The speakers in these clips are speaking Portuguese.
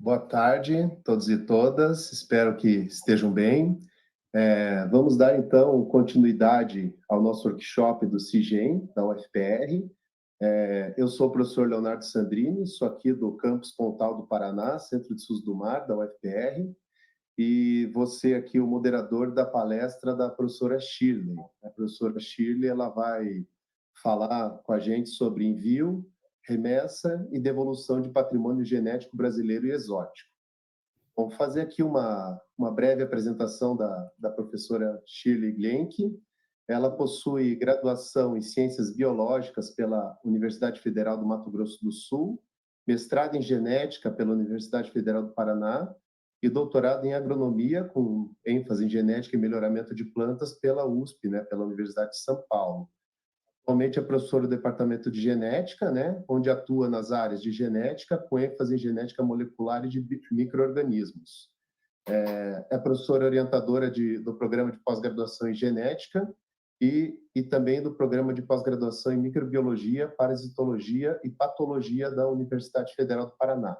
Boa tarde, todos e todas. Espero que estejam bem. Vamos dar, então, continuidade ao nosso workshop do CIGEM, da UFPR. Eu sou o professor Leonardo Sandrini, sou aqui do campus Pontal do Paraná, Centro de Estudos do Mar, da UFPR, e você aqui, o moderador da palestra da professora Shirley. A professora Shirley, ela vai falar com a gente sobre envio, remessa e devolução de patrimônio genético brasileiro e exótico. Vamos fazer aqui uma breve apresentação da professora Shirley Glenck. Ela possui graduação em Ciências Biológicas pela Universidade Federal do Mato Grosso do Sul, mestrado em Genética pela Universidade Federal do Paraná e doutorado em Agronomia, com ênfase em Genética e Melhoramento de Plantas pela USP, né, pela Universidade de São Paulo. Atualmente é professora do Departamento de Genética, né, onde atua nas áreas de genética, com ênfase em genética molecular e de micro-organismos. É professora orientadora do programa de pós-graduação em genética e também do programa de pós-graduação em microbiologia, parasitologia e patologia da Universidade Federal do Paraná.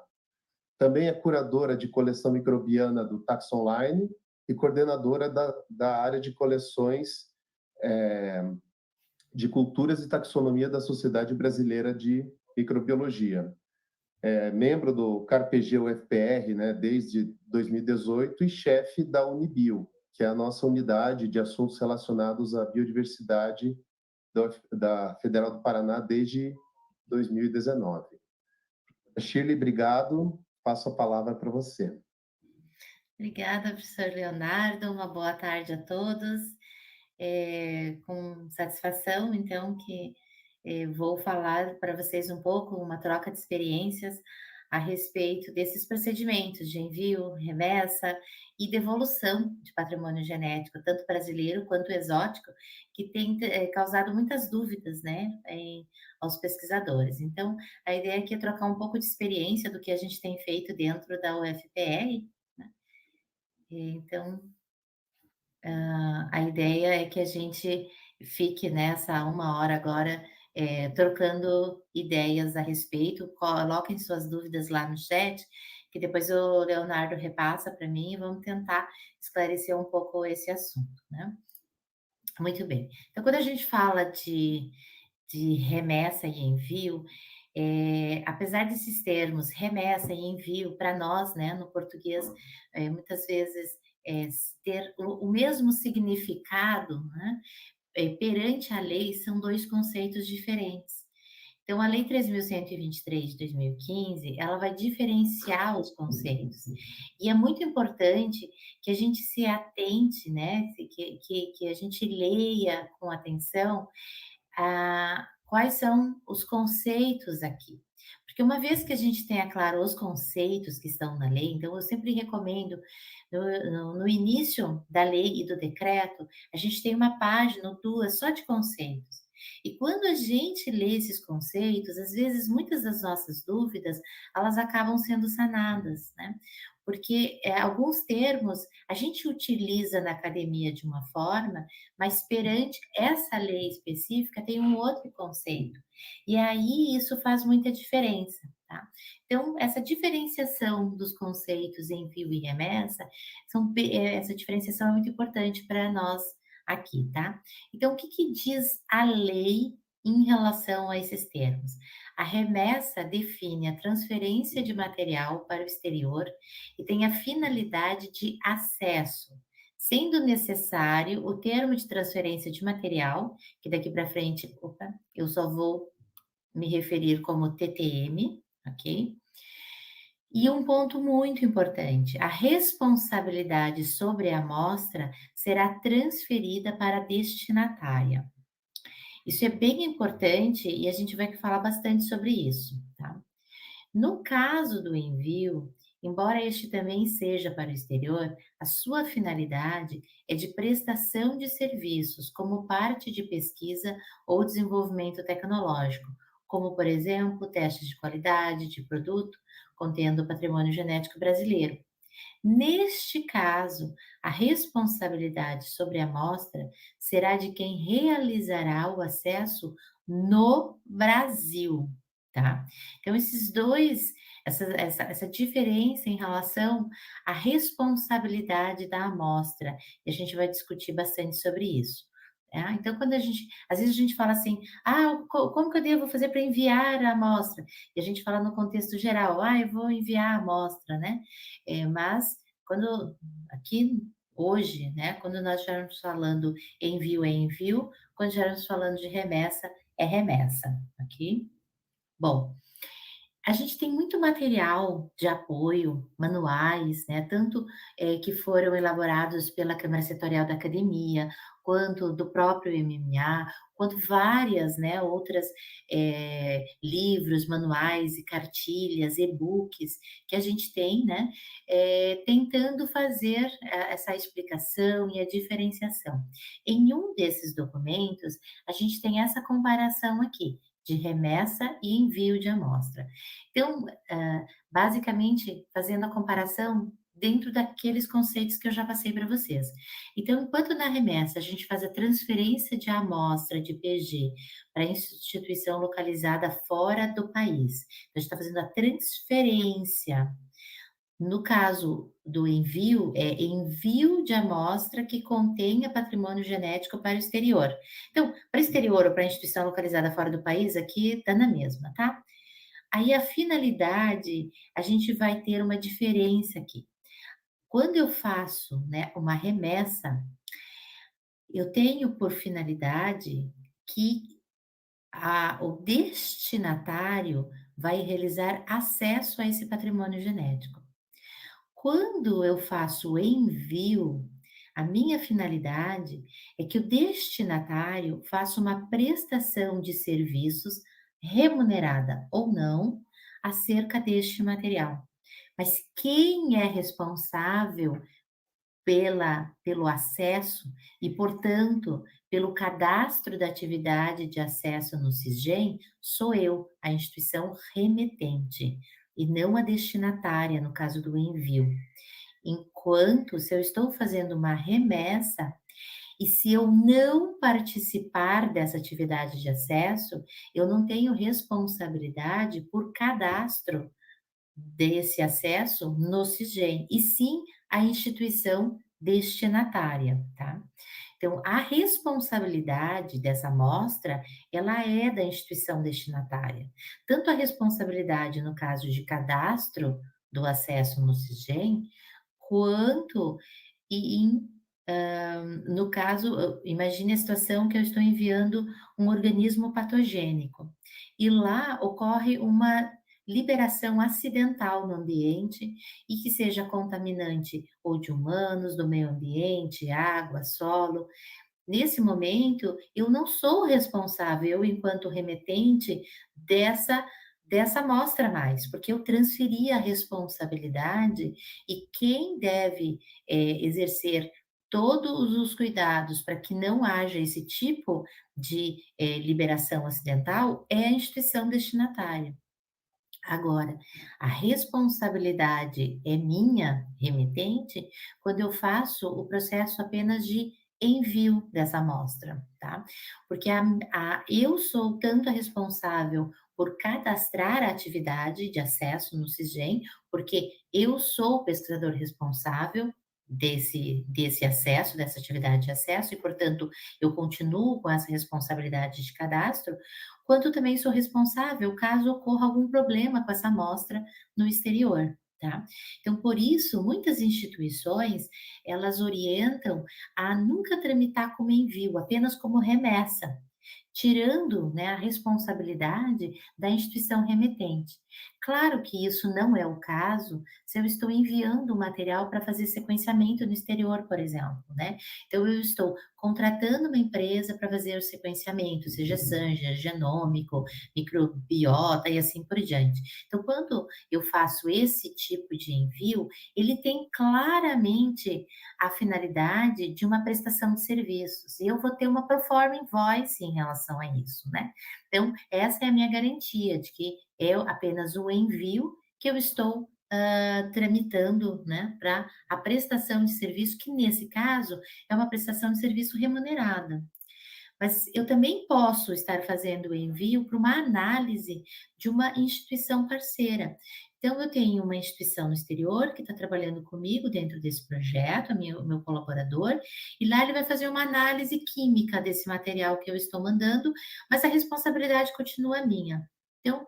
Também é curadora de coleção microbiana do Taxon Online e coordenadora da área de coleções de Culturas e Taxonomia da Sociedade Brasileira de Microbiologia. Membro do CARPG UFPR, né, desde 2018 e chefe da Unibio, que é a nossa unidade de assuntos relacionados à biodiversidade da Federal do Paraná desde 2019. Shirley, obrigado. Passo a palavra para você. Obrigada, professor Leonardo. Uma boa tarde a todos. Com satisfação, então, que vou falar para vocês um pouco, uma troca de experiências a respeito desses procedimentos de envio, remessa e devolução de patrimônio genético, tanto brasileiro quanto exótico, que tem causado muitas dúvidas, né, aos pesquisadores. Então, a ideia aqui é trocar um pouco de experiência do que a gente tem feito dentro da UFPR, né? Então, a ideia é que a gente fique nessa uma hora agora, trocando ideias a respeito. Coloquem suas dúvidas lá no chat, que depois o Leonardo repassa para mim e vamos tentar esclarecer um pouco esse assunto, né. Muito bem. Então, quando a gente fala de remessa e envio, apesar desses termos remessa e envio para nós, né, no português, muitas vezes, ter o mesmo significado, né, perante a lei são 2 conceitos diferentes. Então a Lei 3.123 de 2015, ela vai diferenciar os conceitos. E é muito importante que a gente se atente, né, que a gente leia com atenção quais são os conceitos aqui. Porque uma vez que a gente tenha claro os conceitos que estão na lei, então eu sempre recomendo, no início da lei e do decreto, a gente tem uma página ou duas só de conceitos. E quando a gente lê esses conceitos, às vezes muitas das nossas dúvidas, elas acabam sendo sanadas, né? Porque alguns termos a gente utiliza na academia de uma forma, mas perante essa lei específica tem um outro conceito. E aí isso faz muita diferença, tá? Então, essa diferenciação dos conceitos envio e remessa, essa diferenciação é muito importante para nós aqui, tá? Então, o que que diz a lei em relação a esses termos? A remessa define a transferência de material para o exterior e tem a finalidade de acesso, sendo necessário o termo de transferência de material, que daqui para frente, eu só vou me referir como TTM, ok? E um ponto muito importante: a responsabilidade sobre a amostra será transferida para a destinatária. Isso é bem importante e a gente vai falar bastante sobre isso, tá? No caso do envio, embora este também seja para o exterior, a sua finalidade é de prestação de serviços como parte de pesquisa ou desenvolvimento tecnológico, como, por exemplo, testes de qualidade de produto contendo patrimônio genético brasileiro. Neste caso, a responsabilidade sobre a amostra será de quem realizará o acesso no Brasil. tá? Então esses 2 essa diferença em relação à responsabilidade da amostra, e a gente vai discutir bastante sobre isso, tá. Então quando a gente às vezes a gente fala assim: "Ah, como que eu devo fazer para enviar a amostra?" E a gente fala no contexto geral: "Ah, eu vou enviar a amostra", né. Mas quando aqui hoje, né, quando nós estivermos falando envio é envio, quando estivermos falando de remessa, é remessa, ok? Bom, a gente tem muito material de apoio, manuais, né, tanto, que foram elaborados pela Câmara Setorial da Academia, quanto do próprio MMA, quanto várias, né, outras, livros, manuais e cartilhas, e-books que a gente tem, né, tentando fazer essa explicação e a diferenciação. Em um desses documentos, a gente tem essa comparação aqui, de remessa e envio de amostra. Então, basicamente, fazendo a comparação dentro daqueles conceitos que eu já passei para vocês. Então, enquanto na remessa a gente faz a transferência de amostra de PG para instituição localizada fora do país, então a gente está fazendo a transferência. No caso do envio, é envio de amostra que contenha patrimônio genético para o exterior. Então, para o exterior ou para a instituição localizada fora do país, aqui dá na mesma, tá? Aí a finalidade, a gente vai ter uma diferença aqui. Quando eu faço, né, uma remessa, eu tenho por finalidade que o destinatário vai realizar acesso a esse patrimônio genético. Quando eu faço o envio, a minha finalidade é que o destinatário faça uma prestação de serviços, remunerada ou não, acerca deste material. Mas quem é responsável pelo acesso e, portanto, pelo cadastro da atividade de acesso no SISGEM, sou eu, a instituição remetente, e não a destinatária, no caso do envio. Enquanto, se eu estou fazendo uma remessa e se eu não participar dessa atividade de acesso, eu não tenho responsabilidade por cadastro desse acesso no SISGEM, e sim a instituição destinatária, tá? Então, a responsabilidade dessa amostra, ela é da instituição destinatária. Tanto a responsabilidade no caso de cadastro do acesso no SISGEM, quanto no caso, imagine a situação que eu estou enviando um organismo patogênico e lá ocorre uma liberação acidental no ambiente e que seja contaminante ou de humanos, do meio ambiente, água, solo. Nesse momento, eu não sou responsável, eu enquanto remetente, dessa amostra mais, porque eu transferi a responsabilidade e quem deve, exercer todos os cuidados para que não haja esse tipo de, liberação acidental é a instituição destinatária. Agora, a responsabilidade é minha, remetente, quando eu faço o processo apenas de envio dessa amostra, tá? Porque eu sou tanto a responsável por cadastrar a atividade de acesso no SISGEM, porque eu sou o pesquisador responsável desse acesso, dessa atividade de acesso, e, portanto, eu continuo com essa responsabilidade de cadastro, quanto também sou responsável caso ocorra algum problema com essa amostra no exterior, tá? Então, por isso, muitas instituições, elas orientam a nunca tramitar como envio, apenas como remessa, tirando, né, a responsabilidade da instituição remetente. Claro que isso não é o caso se eu estou enviando o material para fazer sequenciamento no exterior, por exemplo, né? Então, eu estou contratando uma empresa para fazer o sequenciamento, seja Sanger, genômico, microbiota e assim por diante. Então, quando eu faço esse tipo de envio, ele tem claramente a finalidade de uma prestação de serviços, e eu vou ter uma performance invoice em relação a isso, né. Então, essa é a minha garantia de que é apenas o envio que eu estou, tramitando, né, para a prestação de serviço, que nesse caso é uma prestação de serviço remunerada. Mas eu também posso estar fazendo o envio para uma análise de uma instituição parceira. Então, eu tenho uma instituição no exterior que está trabalhando comigo dentro desse projeto, o meu colaborador, e lá ele vai fazer uma análise química desse material que eu estou mandando, mas a responsabilidade continua minha. Então,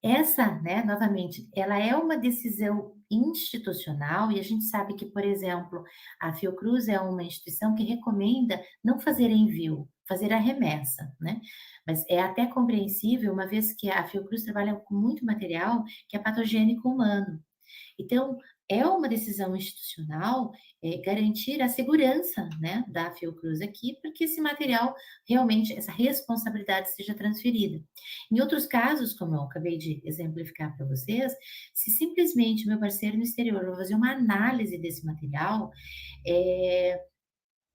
essa, né, novamente, ela é uma decisão institucional e a gente sabe que, por exemplo, a Fiocruz é uma instituição que recomenda não fazer envio, fazer a remessa, né? Mas é até compreensível, uma vez que a Fiocruz trabalha com muito material que é patogênico humano. Então, é uma decisão institucional, garantir a segurança, né, da Fiocruz aqui, para que esse material realmente, essa responsabilidade seja transferida. Em outros casos, como eu acabei de exemplificar para vocês, se simplesmente meu parceiro no exterior vai fazer uma análise desse material,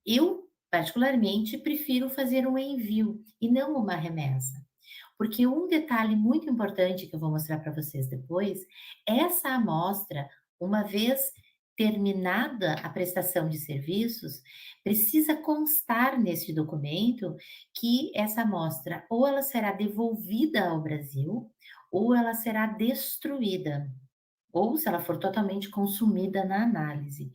eu particularmente prefiro fazer um envio e não uma remessa. Porque um detalhe muito importante que eu vou mostrar para vocês depois, essa amostra, uma vez terminada a prestação de serviços, precisa constar nesse documento que essa amostra ou ela será devolvida ao Brasil, ou ela será destruída, ou se ela for totalmente consumida na análise.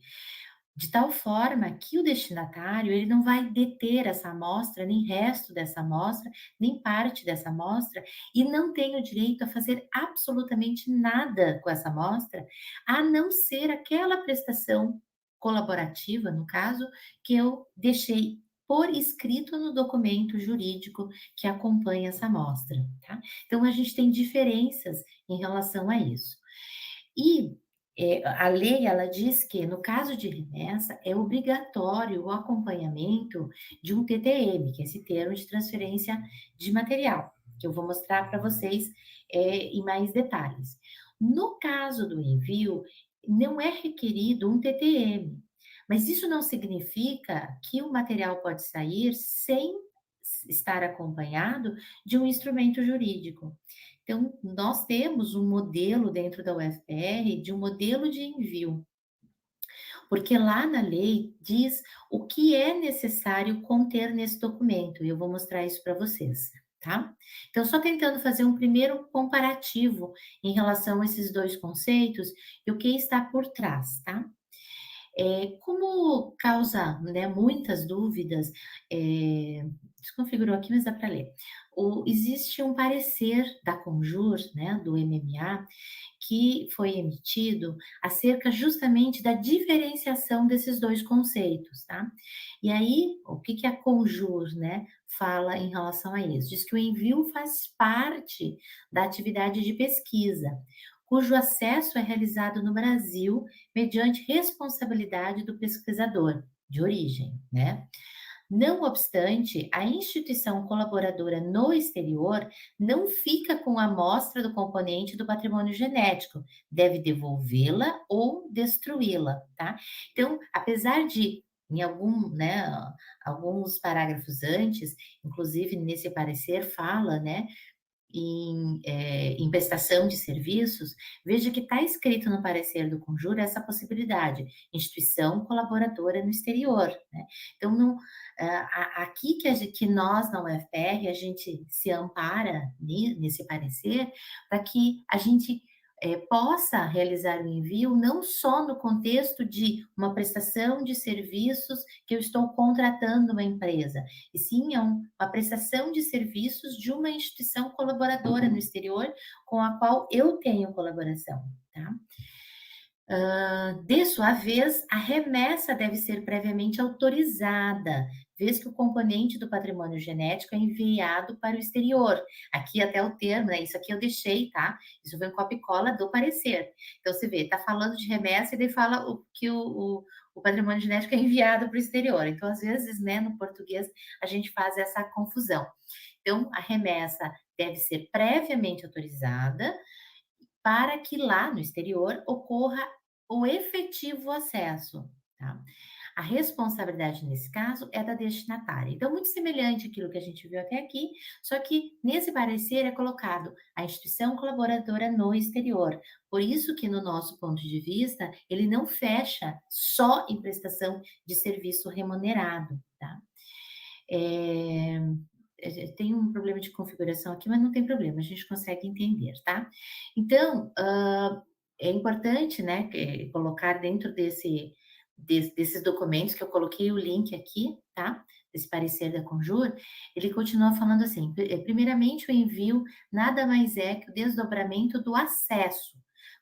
De tal forma que o destinatário, ele não vai deter essa amostra, nem resto dessa amostra, nem parte dessa amostra, e não tem o direito a fazer absolutamente nada com essa amostra, a não ser aquela prestação colaborativa, no caso, que eu deixei por escrito no documento jurídico que acompanha essa amostra, tá? Então, a gente tem diferenças em relação a isso. E, a lei ela diz que no caso de remessa é obrigatório o acompanhamento de um TTM, que é esse termo de transferência de material, que eu vou mostrar para vocês, em mais detalhes. No caso do envio, não é requerido um TTM, mas isso não significa que o material pode sair sem estar acompanhado de um instrumento jurídico. Então, nós temos um modelo dentro da UFR de um modelo de envio, porque lá na lei diz o que é necessário conter nesse documento, e eu vou mostrar isso para vocês, tá? Então, só tentando fazer um primeiro comparativo em relação a esses dois conceitos e o que está por trás, tá? Como causa, né, muitas dúvidas, desconfigurou aqui, mas dá para ler. Existe um parecer da Conjur, né, do MMA, que foi emitido acerca justamente da diferenciação desses dois conceitos, tá? E aí, o que que a Conjur, né, fala em relação a isso? Diz que o envio faz parte da atividade de pesquisa, cujo acesso é realizado no Brasil mediante responsabilidade do pesquisador de origem, né? Não obstante, a instituição colaboradora no exterior não fica com a amostra do componente do patrimônio genético, deve devolvê-la ou destruí-la, tá? Então, apesar de em algum, né, alguns parágrafos antes, inclusive nesse parecer fala, né, em prestação de serviços, veja que está escrito no parecer do Conjur essa possibilidade, instituição colaboradora no exterior, né? Então, não, aqui que nós, na UFR, a gente se ampara nesse parecer, para que a gente possa realizar o envio não só no contexto de uma prestação de serviços que eu estou contratando uma empresa, e sim é uma prestação de serviços de uma instituição colaboradora no exterior com a qual eu tenho colaboração, tá? De sua vez, a remessa deve ser previamente autorizada, vez que o componente do patrimônio genético é enviado para o exterior. Aqui até o termo, né? Isso aqui eu deixei, tá? Isso foi um copia e cola do parecer. Então, você vê, tá falando de remessa e daí fala que o patrimônio genético é enviado para o exterior. Então, às vezes, né, no português, a gente faz essa confusão. Então, a remessa deve ser previamente autorizada, para que lá no exterior ocorra o efetivo acesso, tá? A responsabilidade nesse caso é da destinatária. Então, muito semelhante àquilo que a gente viu até aqui, só que nesse parecer é colocado a instituição colaboradora no exterior. Por isso que, no nosso ponto de vista, ele não fecha só em prestação de serviço remunerado, tá? Eh, tem um problema de configuração aqui, mas não tem problema, a gente consegue entender, tá? Então, é importante, né, colocar dentro desses documentos que eu coloquei o link aqui, tá? Desse parecer da Conjur, ele continua falando assim: primeiramente, o envio nada mais é que o desdobramento do acesso,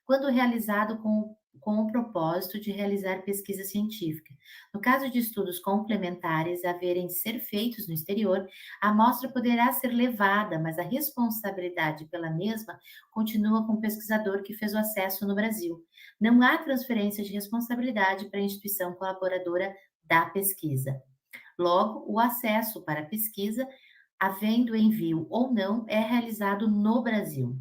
quando realizado com o propósito de realizar pesquisa científica. No caso de estudos complementares haverem de ser feitos no exterior, a amostra poderá ser levada, mas a responsabilidade pela mesma continua com o pesquisador que fez o acesso no Brasil. Não há transferência de responsabilidade para a instituição colaboradora da pesquisa. Logo, o acesso para a pesquisa, havendo envio ou não, é realizado no Brasil.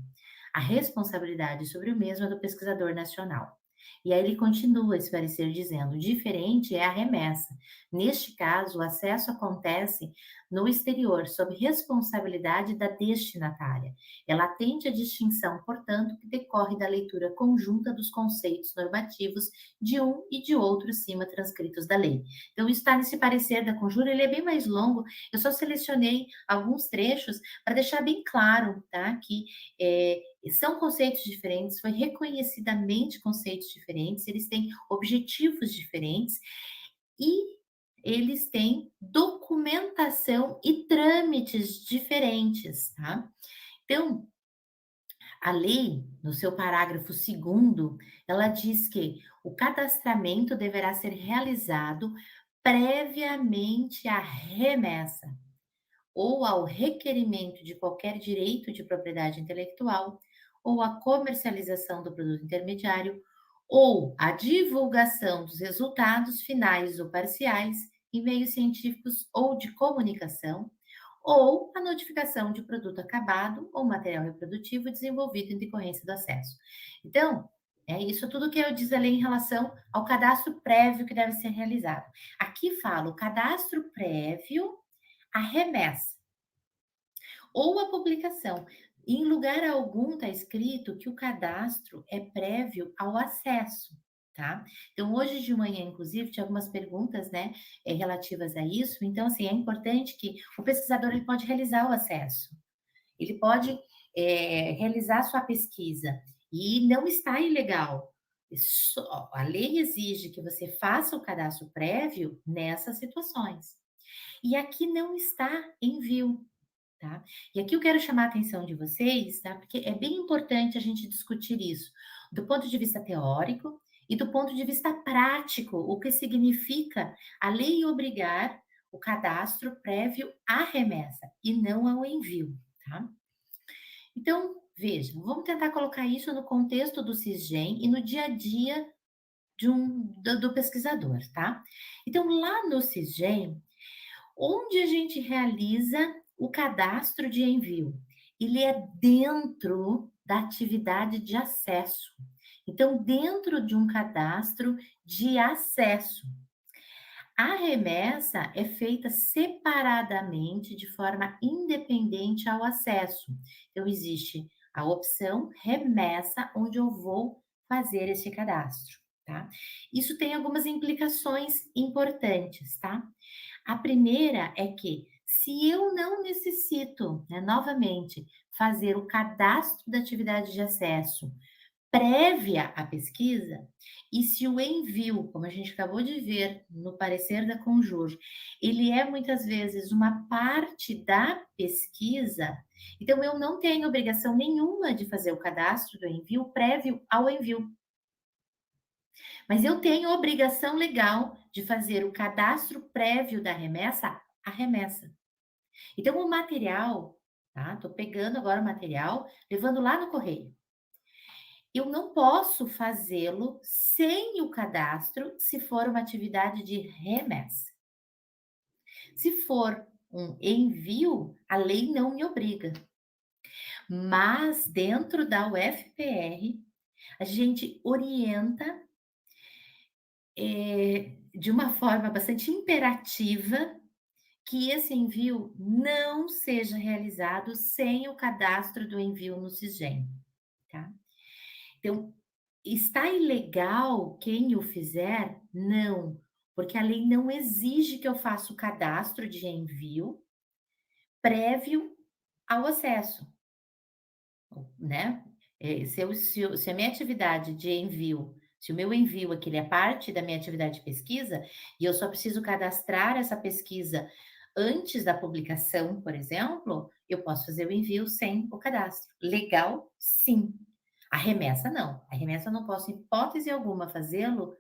A responsabilidade sobre o mesmo é do pesquisador nacional. E aí ele continua esse parecer dizendo: diferente é a remessa. Neste caso, o acesso acontece no exterior, sob responsabilidade da destinatária. Ela atende à distinção, portanto, que decorre da leitura conjunta dos conceitos normativos de um e de outro cima transcritos da lei. Então, isso está nesse parecer da Conjura, ele é bem mais longo, eu só selecionei alguns trechos para deixar bem claro, tá? Que são conceitos diferentes, foi reconhecidamente conceitos diferentes, eles têm objetivos diferentes e eles têm documentação e trâmites diferentes, tá? Então, a lei, no seu parágrafo segundo, ela diz que o cadastramento deverá ser realizado previamente à remessa ou ao requerimento de qualquer direito de propriedade intelectual, ou à comercialização do produto intermediário, ou à divulgação dos resultados finais ou parciais em meios científicos ou de comunicação, ou a notificação de produto acabado ou material reprodutivo desenvolvido em decorrência do acesso. Então, é isso tudo que eu diz a lei em relação ao cadastro prévio que deve ser realizado. Aqui fala o cadastro prévio, a remessa ou a publicação. Em lugar algum está escrito que o cadastro é prévio ao acesso, tá? Então, hoje de manhã, inclusive, tinha algumas perguntas, né, relativas a isso. Então, assim, é importante que o pesquisador ele pode realizar o acesso, ele pode realizar sua pesquisa e não está ilegal. A lei exige que você faça o cadastro prévio nessas situações. E aqui não está envio. Tá? E aqui eu quero chamar a atenção de vocês, tá? Porque é bem importante a gente discutir isso, do ponto de vista teórico e do ponto de vista prático, o que significa a lei obrigar o cadastro prévio à remessa e não ao envio, tá? Então, vejam, vamos tentar colocar isso no contexto do CISGEM e no dia a dia do pesquisador, tá? Então, lá no CISGEM, onde a gente realiza o cadastro de envio? Ele é dentro da atividade de acesso. Então, dentro de um cadastro de acesso. A remessa é feita separadamente, de forma independente ao acesso. Então, existe a opção remessa, onde eu vou fazer esse cadastro, tá? Isso tem algumas implicações importantes, tá? A primeira é que, se eu não necessito, né, novamente, fazer o cadastro da atividade de acesso prévia à pesquisa, e se o envio, como a gente acabou de ver no parecer da Conjur, ele é muitas vezes uma parte da pesquisa, então eu não tenho obrigação nenhuma de fazer o cadastro do envio prévio ao envio. Mas eu tenho obrigação legal de fazer o cadastro prévio da remessa à remessa. Então, o material, tá? Tô pegando agora o material, levando lá no correio. Eu não posso fazê-lo sem o cadastro, se for uma atividade de remessa. Se for um envio, a lei não me obriga. Mas dentro da UFPR, a gente orienta de uma forma bastante imperativa que esse envio não seja realizado sem o cadastro do envio no SISGEM, tá? Então, está ilegal quem o fizer? Não. porque a lei não exige que eu faça o cadastro de envio prévio ao acesso, né. Se a minha atividade de envio, se o meu envio aqui ele é parte da minha atividade de pesquisa, e eu só preciso cadastrar essa pesquisa antes da publicação, por exemplo, eu posso fazer o envio sem o cadastro. Legal? Sim. A remessa não. A remessa eu não posso, em hipótese alguma, fazê-lo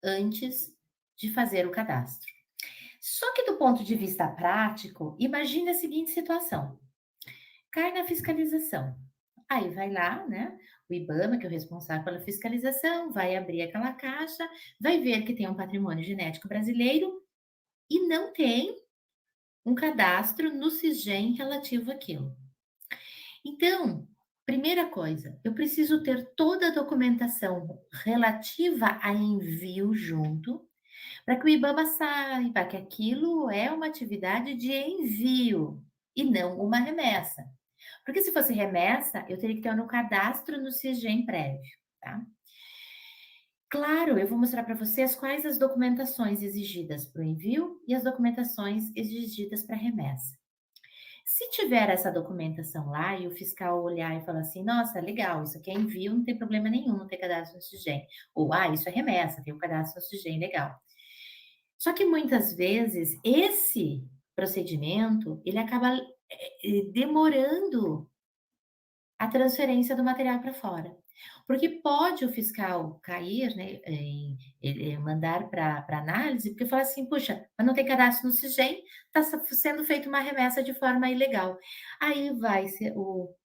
antes de fazer o cadastro. Só que do ponto de vista prático, imagine a seguinte situação: cai na fiscalização. Aí vai lá, né, o IBAMA, que é o responsável pela fiscalização, vai abrir aquela caixa, vai ver que tem um patrimônio genético brasileiro e não tem um cadastro no SISGEM relativo àquilo. Então, primeira coisa, eu preciso ter toda a documentação relativa a envio junto, para que o IBAMA saiba que aquilo é uma atividade de envio e não uma remessa. Porque se fosse remessa, eu teria que ter no cadastro no SISGEM prévio, tá? Claro, eu vou mostrar para vocês quais as documentações exigidas para o envio e as documentações exigidas para remessa. Se tiver essa documentação lá e o fiscal olhar e falar assim: "Nossa, legal, isso aqui é envio, não tem problema nenhum, não tem cadastro no SISGEM", ou "Ah, isso é remessa, tem o cadastro no SISGEM, legal". Só que muitas vezes esse procedimento, ele acaba, demorando a transferência do material para fora. Porque pode o fiscal cair, né, ele mandar para análise, porque fala assim: "Puxa, mas não tem cadastro no SISGEM, está sendo feita uma remessa de forma ilegal". Aí vai ser o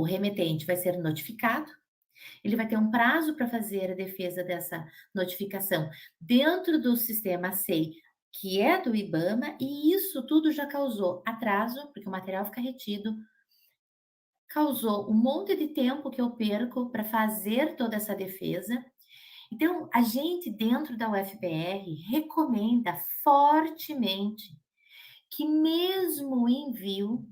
remetente vai ser notificado, ele vai ter um prazo para fazer a defesa dessa notificação dentro do sistema SEI, que é do IBAMA, e isso tudo já causou atraso, porque o material fica retido, causou um monte de tempo que eu perco para fazer toda essa defesa. Então, a gente dentro da UFPR recomenda fortemente que mesmo o envio,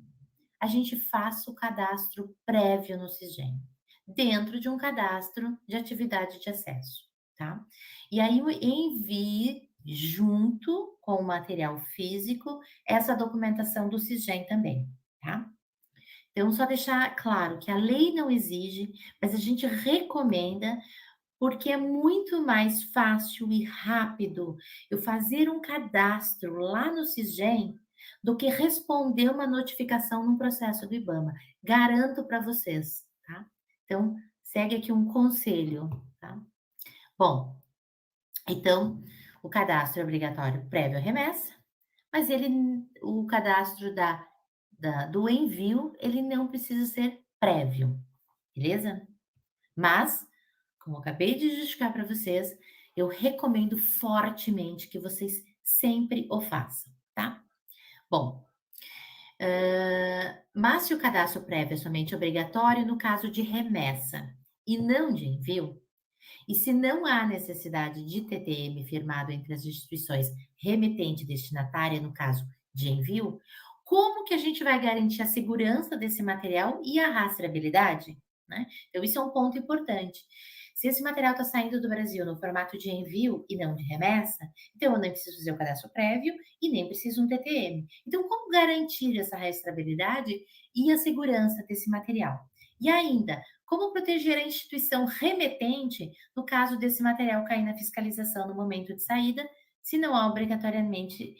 a gente faça o cadastro prévio no SISGEM, dentro de um cadastro de atividade de acesso, tá? E aí envie junto com o material físico essa documentação do SISGEM também, tá? Então, só deixar claro que a lei não exige, mas a gente recomenda, porque é muito mais fácil e rápido eu fazer um cadastro lá no SISGEM do que responder uma notificação num processo do IBAMA. Garanto para vocês, tá? Então, segue aqui um conselho, tá? Bom, então, o cadastro é obrigatório prévio à remessa, mas o cadastro do envio, ele não precisa ser prévio, beleza? Mas, como eu acabei de justificar para vocês, eu recomendo fortemente que vocês sempre o façam, tá? Bom, mas se o cadastro prévio é somente obrigatório no caso de remessa e não de envio, e se não há necessidade de TTM firmado entre as instituições remetente e destinatária, no caso de envio, como que a gente vai garantir a segurança desse material e a rastreabilidade, né? Então, isso é um ponto importante. Se esse material está saindo do Brasil no formato de envio e não de remessa, então eu nem preciso fazer o cadastro prévio e nem preciso um TTM. Então, como garantir essa rastreabilidade e a segurança desse material? E ainda, como proteger a instituição remetente no caso desse material cair na fiscalização no momento de saída, se não há obrigatoriamente,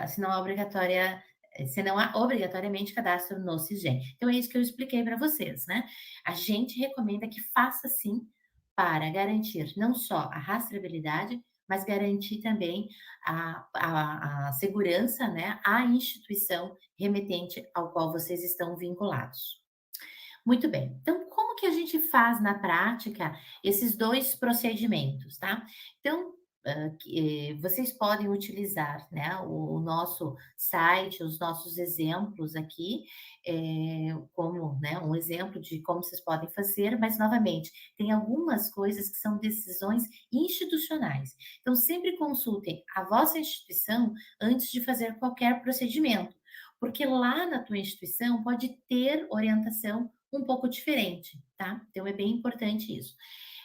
se não há obrigatória, se não há obrigatoriamente cadastro no SISGEM. Então, é isso que eu expliquei para vocês, né? A gente recomenda que faça sim, para garantir não só a rastreabilidade, mas garantir também a segurança, né, à instituição remetente ao qual vocês estão vinculados. Muito bem. Então, como que a gente faz na prática esses 2 procedimentos, tá? Então, vocês podem utilizar, né, o nosso site, os nossos exemplos aqui, como, né, um exemplo de como vocês podem fazer, mas novamente, tem algumas coisas que são decisões institucionais. Então, sempre consultem a vossa instituição antes de fazer qualquer procedimento, porque lá na tua instituição pode ter orientação um pouco diferente, tá? Então é bem importante isso.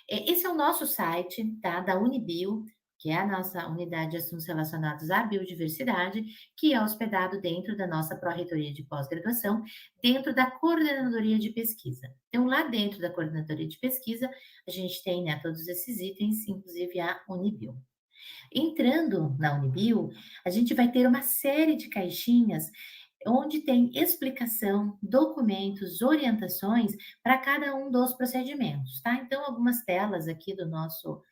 Esse é o nosso site, tá? Da Unibio, que é a nossa unidade de assuntos relacionados à biodiversidade, que é hospedado dentro da nossa Pró-Reitoria de Pós-Graduação, dentro da Coordenadoria de Pesquisa. Então, lá dentro da Coordenadoria de Pesquisa, a gente tem, né, todos esses itens, inclusive a Unibio. Entrando na Unibio, a gente vai ter uma série de caixinhas onde tem explicação, documentos, orientações para cada um dos procedimentos, tá? Então, algumas telas aqui do nosso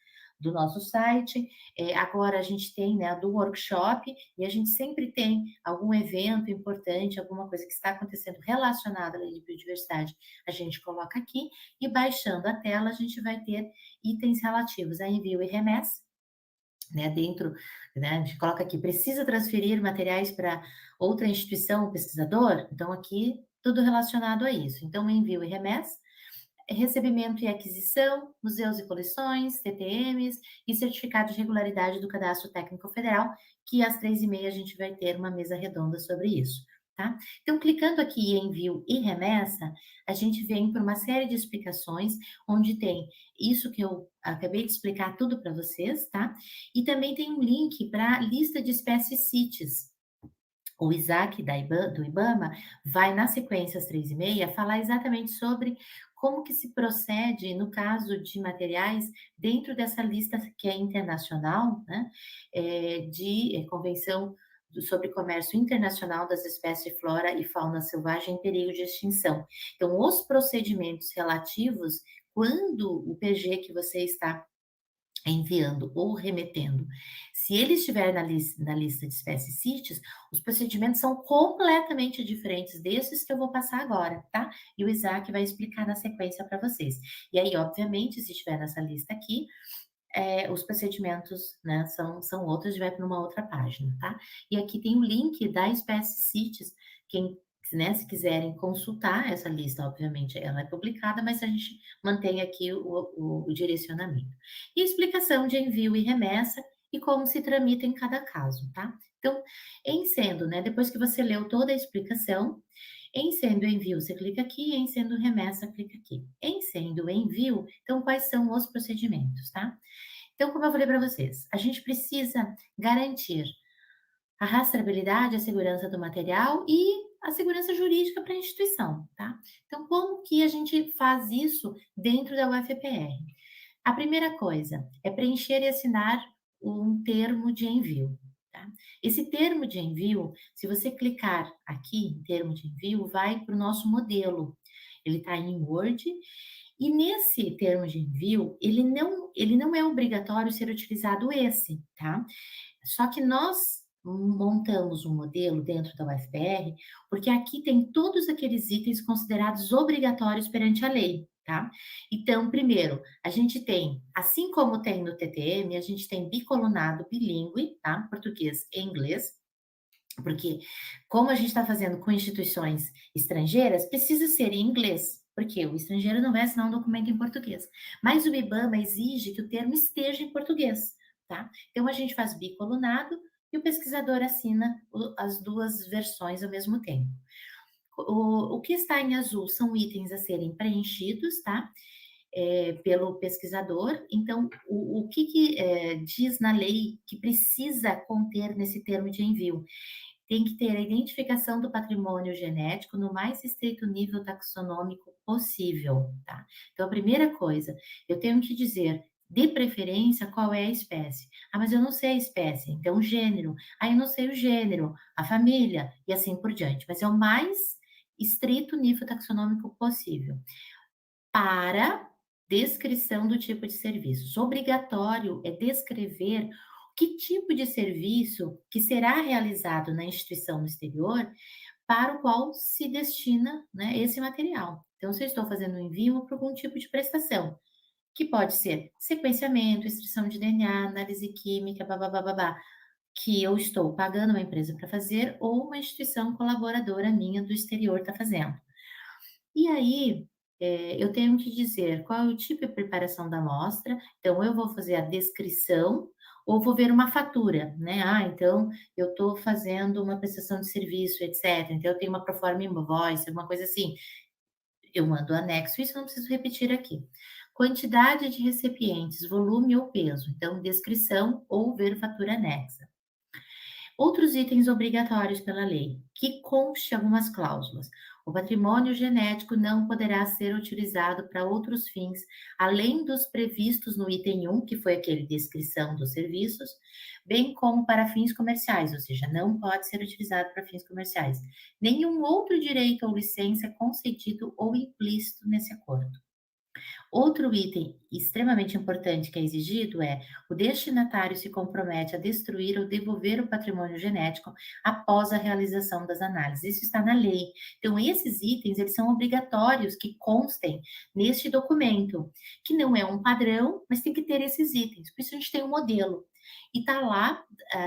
site. Agora a gente tem, né, a do workshop, e a gente sempre tem algum evento importante, alguma coisa que está acontecendo relacionada à lei de biodiversidade, a gente coloca aqui, e baixando a tela a gente vai ter itens relativos a envio e remessa, né, dentro, né, a gente coloca aqui, precisa transferir materiais para outra instituição ou pesquisador? Então, aqui, tudo relacionado a isso. Então, envio e remessa, recebimento e aquisição, museus e coleções, TTMs e certificado de regularidade do Cadastro Técnico Federal, que às 3h30 a gente vai ter uma mesa redonda sobre isso, tá? Então, clicando aqui em envio e remessa, a gente vem para uma série de explicações, onde tem isso que eu acabei de explicar tudo para vocês, tá? E também tem um link para a lista de espécies CITES. O Isaac do IBAMA vai, na sequência às 3h30, falar exatamente sobre como que se procede no caso de materiais dentro dessa lista que é internacional, né, de Convenção sobre Comércio Internacional das Espécies de Flora e Fauna Selvagem em perigo de extinção. Então, os procedimentos relativos, quando o PG que você está enviando ou remetendo, se ele estiver na lista de espécies CITES, os procedimentos são completamente diferentes desses que eu vou passar agora, tá? E o Isaac vai explicar na sequência para vocês. E aí, obviamente, se estiver nessa lista aqui, os procedimentos, né, são outros, vai para uma outra página, tá? E aqui tem o link da espécie CITES, quem, né, se quiserem consultar essa lista, obviamente ela é publicada, mas a gente mantém aqui o direcionamento. E explicação de envio e remessa e como se tramita em cada caso, tá? Então, em sendo, né, depois que você leu toda a explicação, em sendo envio, você clica aqui, em sendo remessa, clica aqui. Em sendo envio, então, quais são os procedimentos, tá? Então, como eu falei para vocês, a gente precisa garantir a rastreabilidade, a segurança do material e a segurança jurídica para a instituição, tá? Então, como que a gente faz isso dentro da UFPR? A primeira coisa é preencher e assinar um termo de envio, tá? Esse termo de envio, se você clicar aqui em termo de envio, vai para o nosso modelo. Ele está em Word e nesse termo de envio, ele não é obrigatório ser utilizado esse, tá? Só que nós montamos um modelo dentro da UFPR, porque aqui tem todos aqueles itens considerados obrigatórios perante a lei, tá? Então, primeiro, a gente tem, assim como tem no TTM, a gente tem bicolunado bilíngue, tá? Português e inglês, porque como a gente está fazendo com instituições estrangeiras, precisa ser em inglês, porque o estrangeiro não vai assinar um documento em português. Mas o IBAMA exige que o termo esteja em português, tá? Então a gente faz bicolunado e o pesquisador assina as duas versões ao mesmo tempo. O que está em azul são itens a serem preenchidos, tá? Pelo pesquisador. Então, o que diz na lei que precisa conter nesse termo de envio? Tem que ter a identificação do patrimônio genético no mais estrito nível taxonômico possível, tá? Então, a primeira coisa, eu tenho que dizer, de preferência, qual é a espécie. Ah, mas eu não sei a espécie, então o gênero. Ah, eu não sei o gênero, a família, e assim por diante. Mas é o mais estrito nível taxonômico possível. Para descrição do tipo de serviços. Obrigatório é descrever que tipo de serviço que será realizado na instituição no exterior para o qual se destina, né, esse material. Então, se eu estou fazendo um envio para algum tipo de prestação, que pode ser sequenciamento, extração de DNA, análise química, babá, que eu estou pagando uma empresa para fazer ou uma instituição colaboradora minha do exterior está fazendo. E aí, eu tenho que dizer qual é o tipo de preparação da amostra, então eu vou fazer a descrição ou vou ver uma fatura, né? Ah, então eu estou fazendo uma prestação de serviço, etc. Então eu tenho uma proforma invoice, alguma coisa assim. Eu mando o anexo, isso eu não preciso repetir aqui. quantidade de recipientes, volume ou peso, então descrição ou ver fatura anexa. Outros itens obrigatórios pela lei, que conste algumas cláusulas. O patrimônio genético não poderá ser utilizado para outros fins, além dos previstos no item 1, que foi aquele descrição dos serviços, bem como para fins comerciais, ou seja, não pode ser utilizado para fins comerciais. Nenhum outro direito ou licença é concedido ou implícito nesse acordo. Outro item extremamente importante que é exigido é: o destinatário se compromete a destruir ou devolver o patrimônio genético após a realização das análises. Isso está na lei. Então, esses itens, eles são obrigatórios que constem neste documento, que não é um padrão, mas tem que ter esses itens. Por isso, a gente tem um modelo. E está lá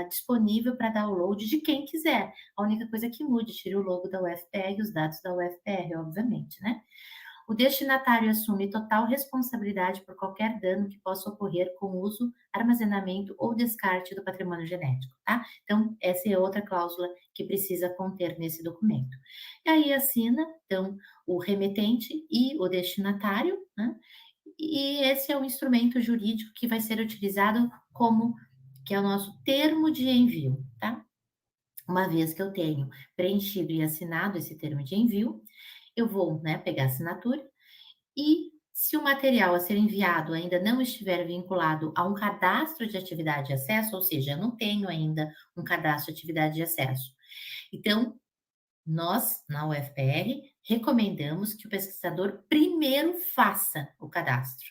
disponível para download de quem quiser. A única coisa que mude, tire o logo da UFPR e os dados da UFPR, obviamente, né? O destinatário assume total responsabilidade por qualquer dano que possa ocorrer com o uso, armazenamento ou descarte do patrimônio genético, tá? Então, essa é outra cláusula que precisa conter nesse documento. E aí assina, então, o remetente e o destinatário, né? E esse é o instrumento jurídico que vai ser utilizado como, que é o nosso termo de envio, tá? Uma vez que eu tenho preenchido e assinado esse termo de envio, eu vou, né, pegar a assinatura e, se o material a ser enviado ainda não estiver vinculado a um cadastro de atividade de acesso, ou seja, eu não tenho ainda um cadastro de atividade de acesso. Então, nós, na UFPR, recomendamos que o pesquisador primeiro faça o cadastro.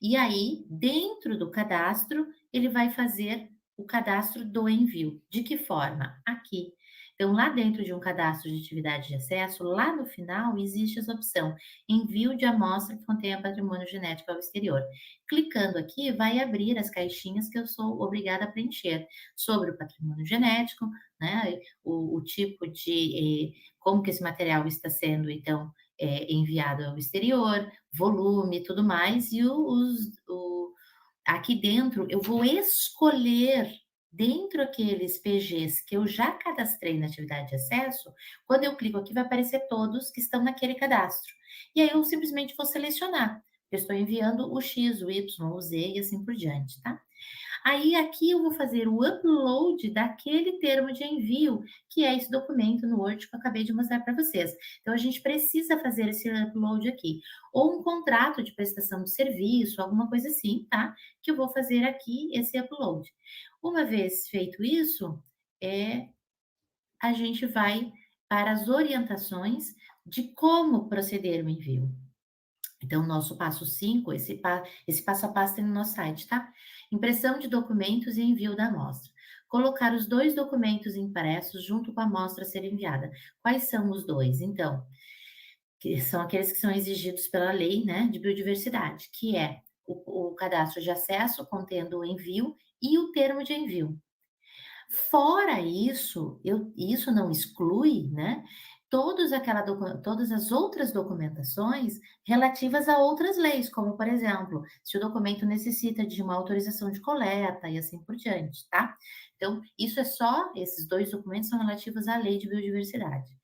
E aí, dentro do cadastro, ele vai fazer o cadastro do envio. De que forma? Aqui. Então, lá dentro de um cadastro de atividade de acesso, lá no final, existe essa opção: envio de amostra que contenha patrimônio genético ao exterior. Clicando aqui, vai abrir as caixinhas que eu sou obrigada a preencher sobre o patrimônio genético, né? O tipo de como que esse material está sendo, então, enviado ao exterior, volume e tudo mais, e aqui dentro eu vou escolher, dentro aqueles PGs que eu já cadastrei na atividade de acesso, quando eu clico aqui vai aparecer todos que estão naquele cadastro. E aí eu simplesmente vou selecionar. Eu estou enviando o X, o Y, o Z e assim por diante, tá? Aí aqui eu vou fazer o upload daquele termo de envio, que é esse documento no Word que eu acabei de mostrar para vocês. Então a gente precisa fazer esse upload aqui, ou um contrato de prestação de serviço, alguma coisa assim, tá? Que eu vou fazer aqui esse upload. Uma vez feito isso, a gente vai para as orientações de como proceder o envio. Então, nosso passo 5, esse passo a passo tem no nosso site, tá? Impressão de documentos e envio da amostra. Colocar os dois documentos impressos junto com a amostra a ser enviada. Quais são os dois? Então, que são aqueles que são exigidos pela lei, né, de biodiversidade, que é o cadastro de acesso contendo o envio e o termo de envio. Fora isso, isso não exclui, né, todas as outras documentações relativas a outras leis, como, por exemplo, se o documento necessita de uma autorização de coleta e assim por diante, tá? Então, isso é só, esses dois documentos são relativos à lei de biodiversidade.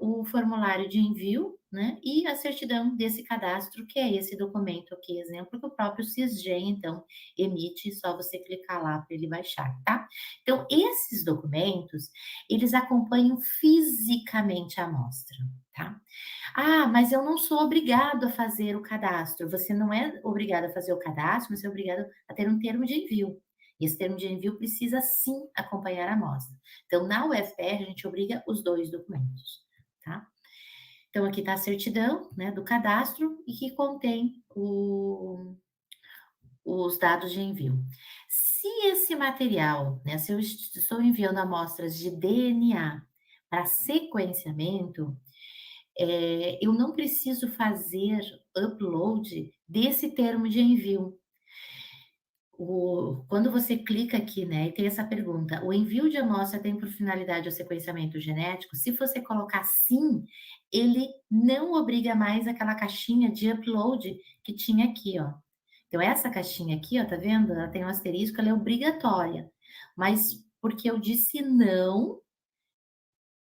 O formulário de envio, né, e a certidão desse cadastro, que é esse documento aqui, exemplo, que o próprio Cisgen, então, emite, só você clicar lá para ele baixar, tá? Então, esses documentos, eles acompanham fisicamente a amostra, tá? Ah, mas eu não sou obrigado a fazer o cadastro. Você não é obrigado a fazer o cadastro, mas é obrigado a ter um termo de envio. E esse termo de envio precisa sim acompanhar a amostra. Então, na UFR, a gente obriga os dois documentos, tá? Então, aqui está a certidão, né, do cadastro e que contém os dados de envio. Se esse material, né, se eu estou enviando amostras de DNA para sequenciamento, eu não preciso fazer upload desse termo de envio. Quando você clica aqui, né, e tem essa pergunta: o envio de amostra tem por finalidade o sequenciamento genético? Se você colocar sim, ele não obriga mais aquela caixinha de upload que tinha aqui, ó. Então, essa caixinha aqui, ó, tá vendo? Ela tem um asterisco, ela é obrigatória. Mas porque eu disse não,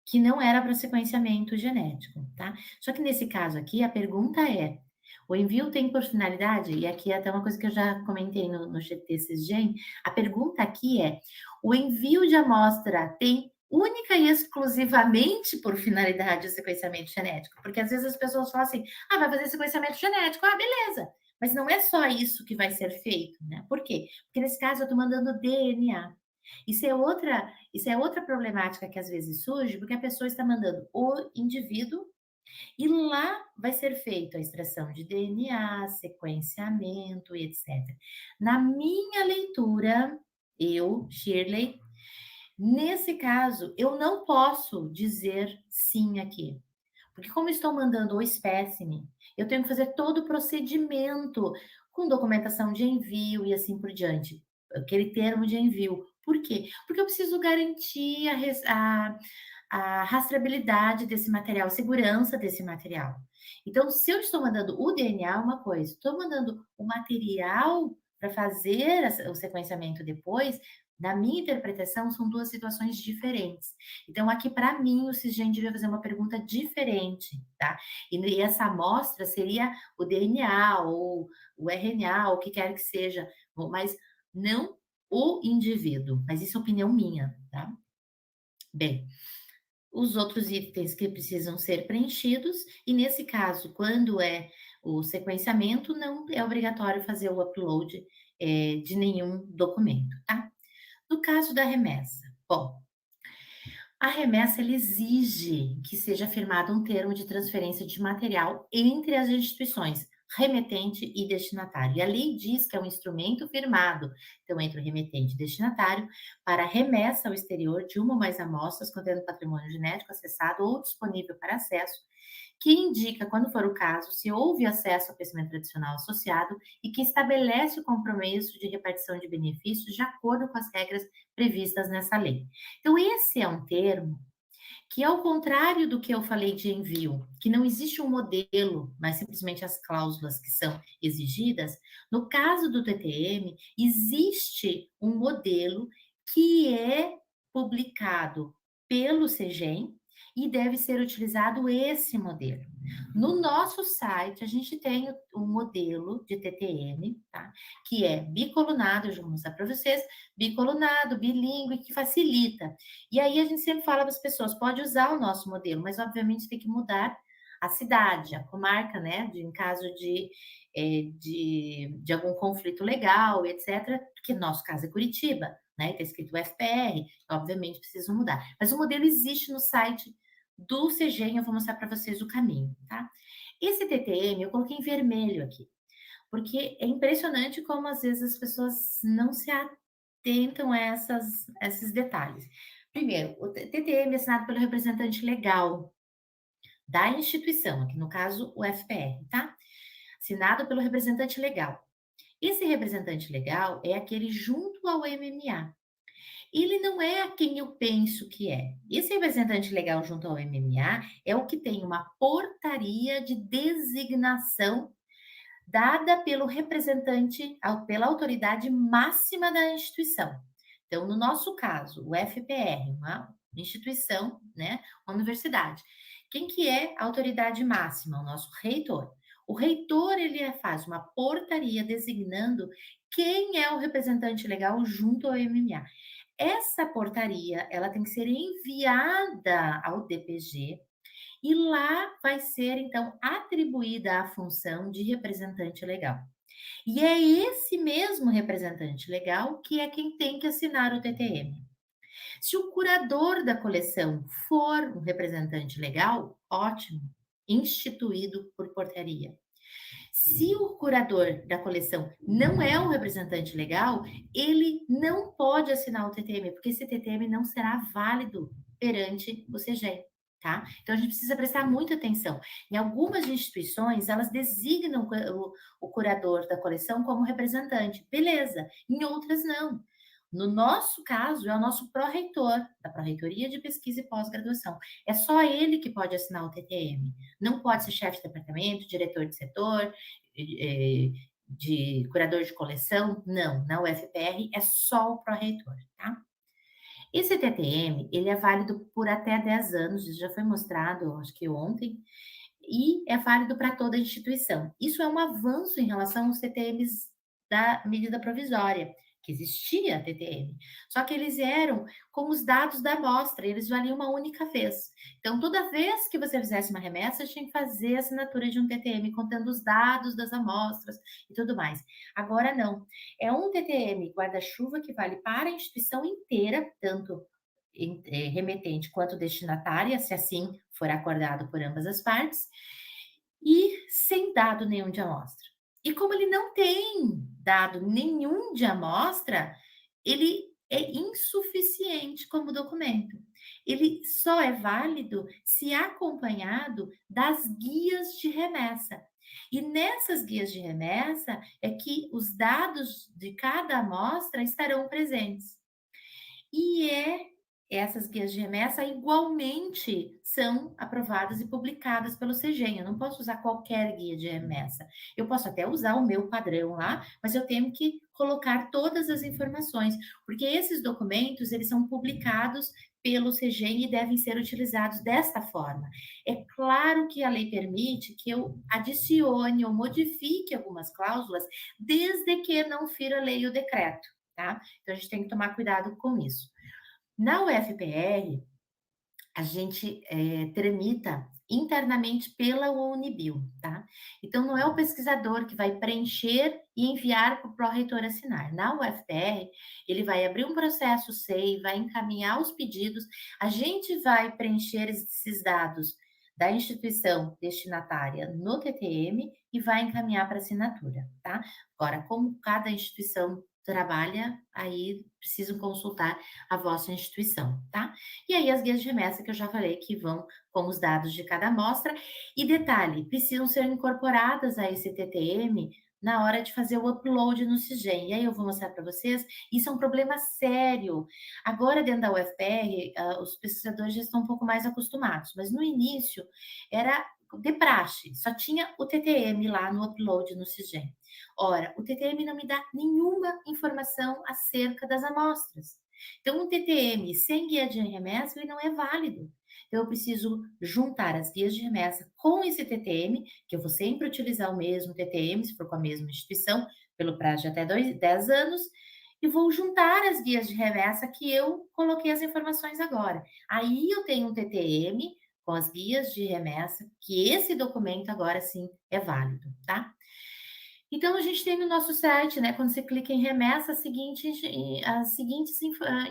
que não era para sequenciamento genético, tá? Só que nesse caso aqui, a pergunta é: O envio tem por finalidade, e aqui é até uma coisa que eu já comentei no GT Cisgen, a pergunta aqui é: o envio de amostra tem única e exclusivamente por finalidade o sequenciamento genético? Porque às vezes as pessoas falam assim: ah, vai fazer sequenciamento genético, ah, beleza. Mas não é só isso que vai ser feito, né? Por quê? Porque nesse caso eu estou mandando DNA. Isso é outra problemática que às vezes surge, porque a pessoa está mandando o indivíduo e lá vai ser feita a extração de DNA, sequenciamento e etc. Na minha leitura, eu, Shirley, nesse caso, eu não posso dizer sim aqui. Porque como estou mandando o espécime, eu tenho que fazer todo o procedimento com documentação de envio e assim por diante. Aquele termo de envio. Por quê? Porque eu preciso garantir a rastreabilidade desse material, a segurança desse material. Então, se eu estou mandando o DNA, é uma coisa, estou mandando o material para fazer o sequenciamento depois, na minha interpretação, são duas situações diferentes. Então, aqui, para mim, o Cisgen devia fazer uma pergunta diferente, tá? E essa amostra seria o DNA ou o RNA, ou o que quer que seja, mas não o indivíduo. Mas isso é opinião minha, tá? Bem, os outros itens que precisam ser preenchidos, e nesse caso, quando é o sequenciamento, não é obrigatório fazer o upload de nenhum documento, tá? No caso da remessa, bom, a remessa ela exige que seja firmado um termo de transferência de material entre as instituições, remetente e destinatário. E a lei diz que é um instrumento firmado, então, entre o remetente e destinatário, para remessa ao exterior de uma ou mais amostras contendo patrimônio genético acessado ou disponível para acesso, que indica, quando for o caso, se houve acesso ao conhecimento tradicional associado e que estabelece o compromisso de repartição de benefícios de acordo com as regras previstas nessa lei. Então, esse é um termo que, ao contrário do que eu falei de envio, que não existe um modelo, mas simplesmente as cláusulas que são exigidas, no caso do TTM, existe um modelo que é publicado pelo CEGEM e deve ser utilizado esse modelo. No nosso site, a gente tem um modelo de TTM, tá? Que é bicolunado, eu já vou mostrar para vocês, bicolunado, bilíngue, que facilita. E aí a gente sempre fala para as pessoas, pode usar o nosso modelo, mas obviamente tem que mudar a cidade, a comarca, né? Em caso de algum conflito legal, etc., que no nosso caso é Curitiba, né? Está escrito FPR, obviamente precisa mudar. Mas o modelo existe no site do CEGEM, eu vou mostrar para vocês o caminho, tá? Esse TTM eu coloquei em vermelho aqui, porque é impressionante como às vezes as pessoas não se atentam a esses detalhes. Primeiro, o TTM é assinado pelo representante legal da instituição, aqui no caso o FPR, tá? Assinado pelo representante legal. Esse representante legal é aquele junto ao MMA. Ele não é a quem eu penso que é. Esse representante legal junto ao MMA é o que tem uma portaria de designação dada pelo representante, pela autoridade máxima da instituição. Então, no nosso caso, o FPR, uma instituição, né, uma universidade. Quem que é a autoridade máxima? O nosso reitor. O reitor, ele faz uma portaria designando quem é o representante legal junto ao MMA. Essa portaria, ela tem que ser enviada ao DPG, e lá vai ser, então, atribuída a função de representante legal. E é esse mesmo representante legal que é quem tem que assinar o TTM. Se o curador da coleção for um representante legal, ótimo, instituído por portaria. Se o curador da coleção não é um representante legal, ele não pode assinar o TTM, porque esse TTM não será válido perante o CEGEM. Tá? Então a gente precisa prestar muita atenção. Em algumas instituições, elas designam o curador da coleção como representante, beleza. Em outras, não. No nosso caso, é o nosso pró-reitor, da Pró-Reitoria de Pesquisa e Pós-Graduação. É só ele que pode assinar o TTM. Não pode ser chefe de departamento, diretor de setor, de curador de coleção, não. Na UFPR é só o pró-reitor, tá? Esse TTM, ele é válido por até 10 anos, isso já foi mostrado, acho que ontem, e é válido para toda a instituição. Isso é um avanço em relação aos TTMs da medida provisória, que existia a TTM, só que eles eram com os dados da amostra, eles valiam uma única vez. Então, toda vez que você fizesse uma remessa, tinha que fazer a assinatura de um TTM, contando os dados das amostras e tudo mais. Agora não, é um TTM guarda-chuva que vale para a instituição inteira, tanto remetente quanto destinatária, se assim for acordado por ambas as partes, e sem dado nenhum de amostra. E como ele não tem dado nenhum de amostra, ele é insuficiente como documento. Ele só é válido se acompanhado das guias de remessa. E nessas guias de remessa é que os dados de cada amostra estarão presentes. E essas guias de remessa igualmente são aprovadas e publicadas pelo CEGEM. Eu não posso usar qualquer guia de remessa. Eu posso até usar o meu padrão lá, mas eu tenho que colocar todas as informações, porque esses documentos, eles são publicados pelo CEGEM e devem ser utilizados desta forma. É claro que a lei permite que eu adicione ou modifique algumas cláusulas, desde que não fira a lei e o decreto, tá? Então, a gente tem que tomar cuidado com isso. Na UFPR, a gente tramita internamente pela Unibio, tá? Então, não é o pesquisador que vai preencher e enviar para o pró-reitor assinar. Na UFPR, ele vai abrir um processo SEI, vai encaminhar os pedidos, a gente vai preencher esses dados da instituição destinatária no TTM e vai encaminhar para assinatura, tá? Agora, como cada instituição trabalha, aí precisam consultar a vossa instituição, tá? E aí as guias de remessa que eu já falei que vão com os dados de cada amostra. E detalhe, precisam ser incorporadas a esse TTM na hora de fazer o upload no Cigen. E aí eu vou mostrar para vocês, isso é um problema sério. Agora, dentro da UFPR, os pesquisadores já estão um pouco mais acostumados, mas no início era de praxe, só tinha o TTM lá no upload no Cigen. Ora, o TTM não me dá nenhuma informação acerca das amostras. Então, um TTM sem guia de remessa ele não é válido. Então, eu preciso juntar as guias de remessa com esse TTM, que eu vou sempre utilizar o mesmo TTM, se for com a mesma instituição, pelo prazo de até 10 anos, e vou juntar as guias de remessa que eu coloquei as informações agora. Aí eu tenho um TTM com as guias de remessa, que esse documento agora sim é válido, tá? Então, a gente tem no nosso site, né, quando você clica em remessa, as seguintes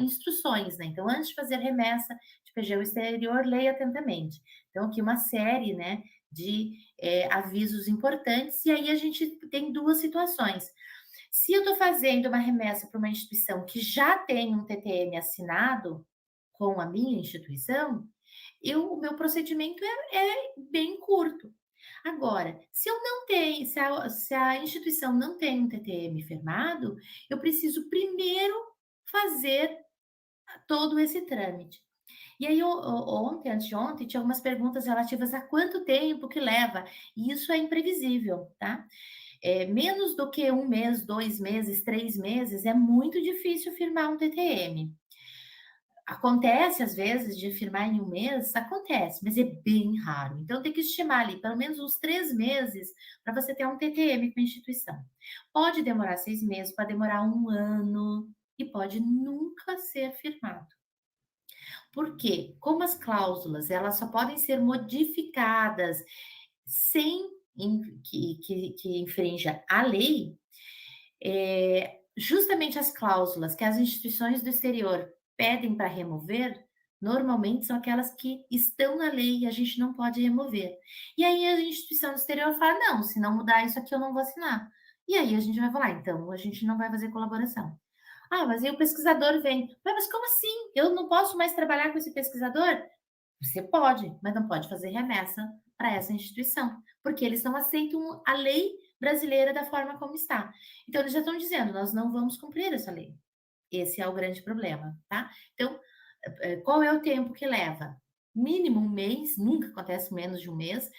instruções, né? Então, antes de fazer remessa de PG ao exterior, leia atentamente. Então, aqui uma série, né, de avisos importantes, e aí a gente tem duas situações. Se eu estou fazendo uma remessa para uma instituição que já tem um TTM assinado com a minha instituição, o meu procedimento é bem curto. Agora, se eu não tenho, se a instituição não tem um TTM firmado, eu preciso primeiro fazer todo esse trâmite. E aí, ontem, antes de ontem, tinha algumas perguntas relativas a quanto tempo que leva, e isso é imprevisível, tá? Menos do que 1 mês, 2 meses, 3 meses, é muito difícil firmar um TTM. Acontece, às vezes, de firmar em 1 mês, acontece, mas é bem raro. Então, tem que estimar ali pelo menos uns 3 meses para você ter um TTM com a instituição. Pode demorar 6 meses, pode demorar 1 ano e pode nunca ser firmado. Por quê? Como as cláusulas elas só podem ser modificadas sem que infrinja a lei, justamente as cláusulas que as instituições do exterior pedem para remover, normalmente são aquelas que estão na lei e a gente não pode remover. E aí a instituição do exterior fala: não, se não mudar isso aqui, eu não vou assinar. E aí a gente vai falar: então, a gente não vai fazer colaboração. Ah, mas aí o pesquisador vem. Mas como assim? Eu não posso mais trabalhar com esse pesquisador? Você pode, mas não pode fazer remessa para essa instituição, porque eles não aceitam a lei brasileira da forma como está. Então, eles já estão dizendo: nós não vamos cumprir essa lei. Esse é o grande problema, tá? Então, qual é o tempo que leva? Mínimo 1 mês, nunca acontece menos de 1 mês.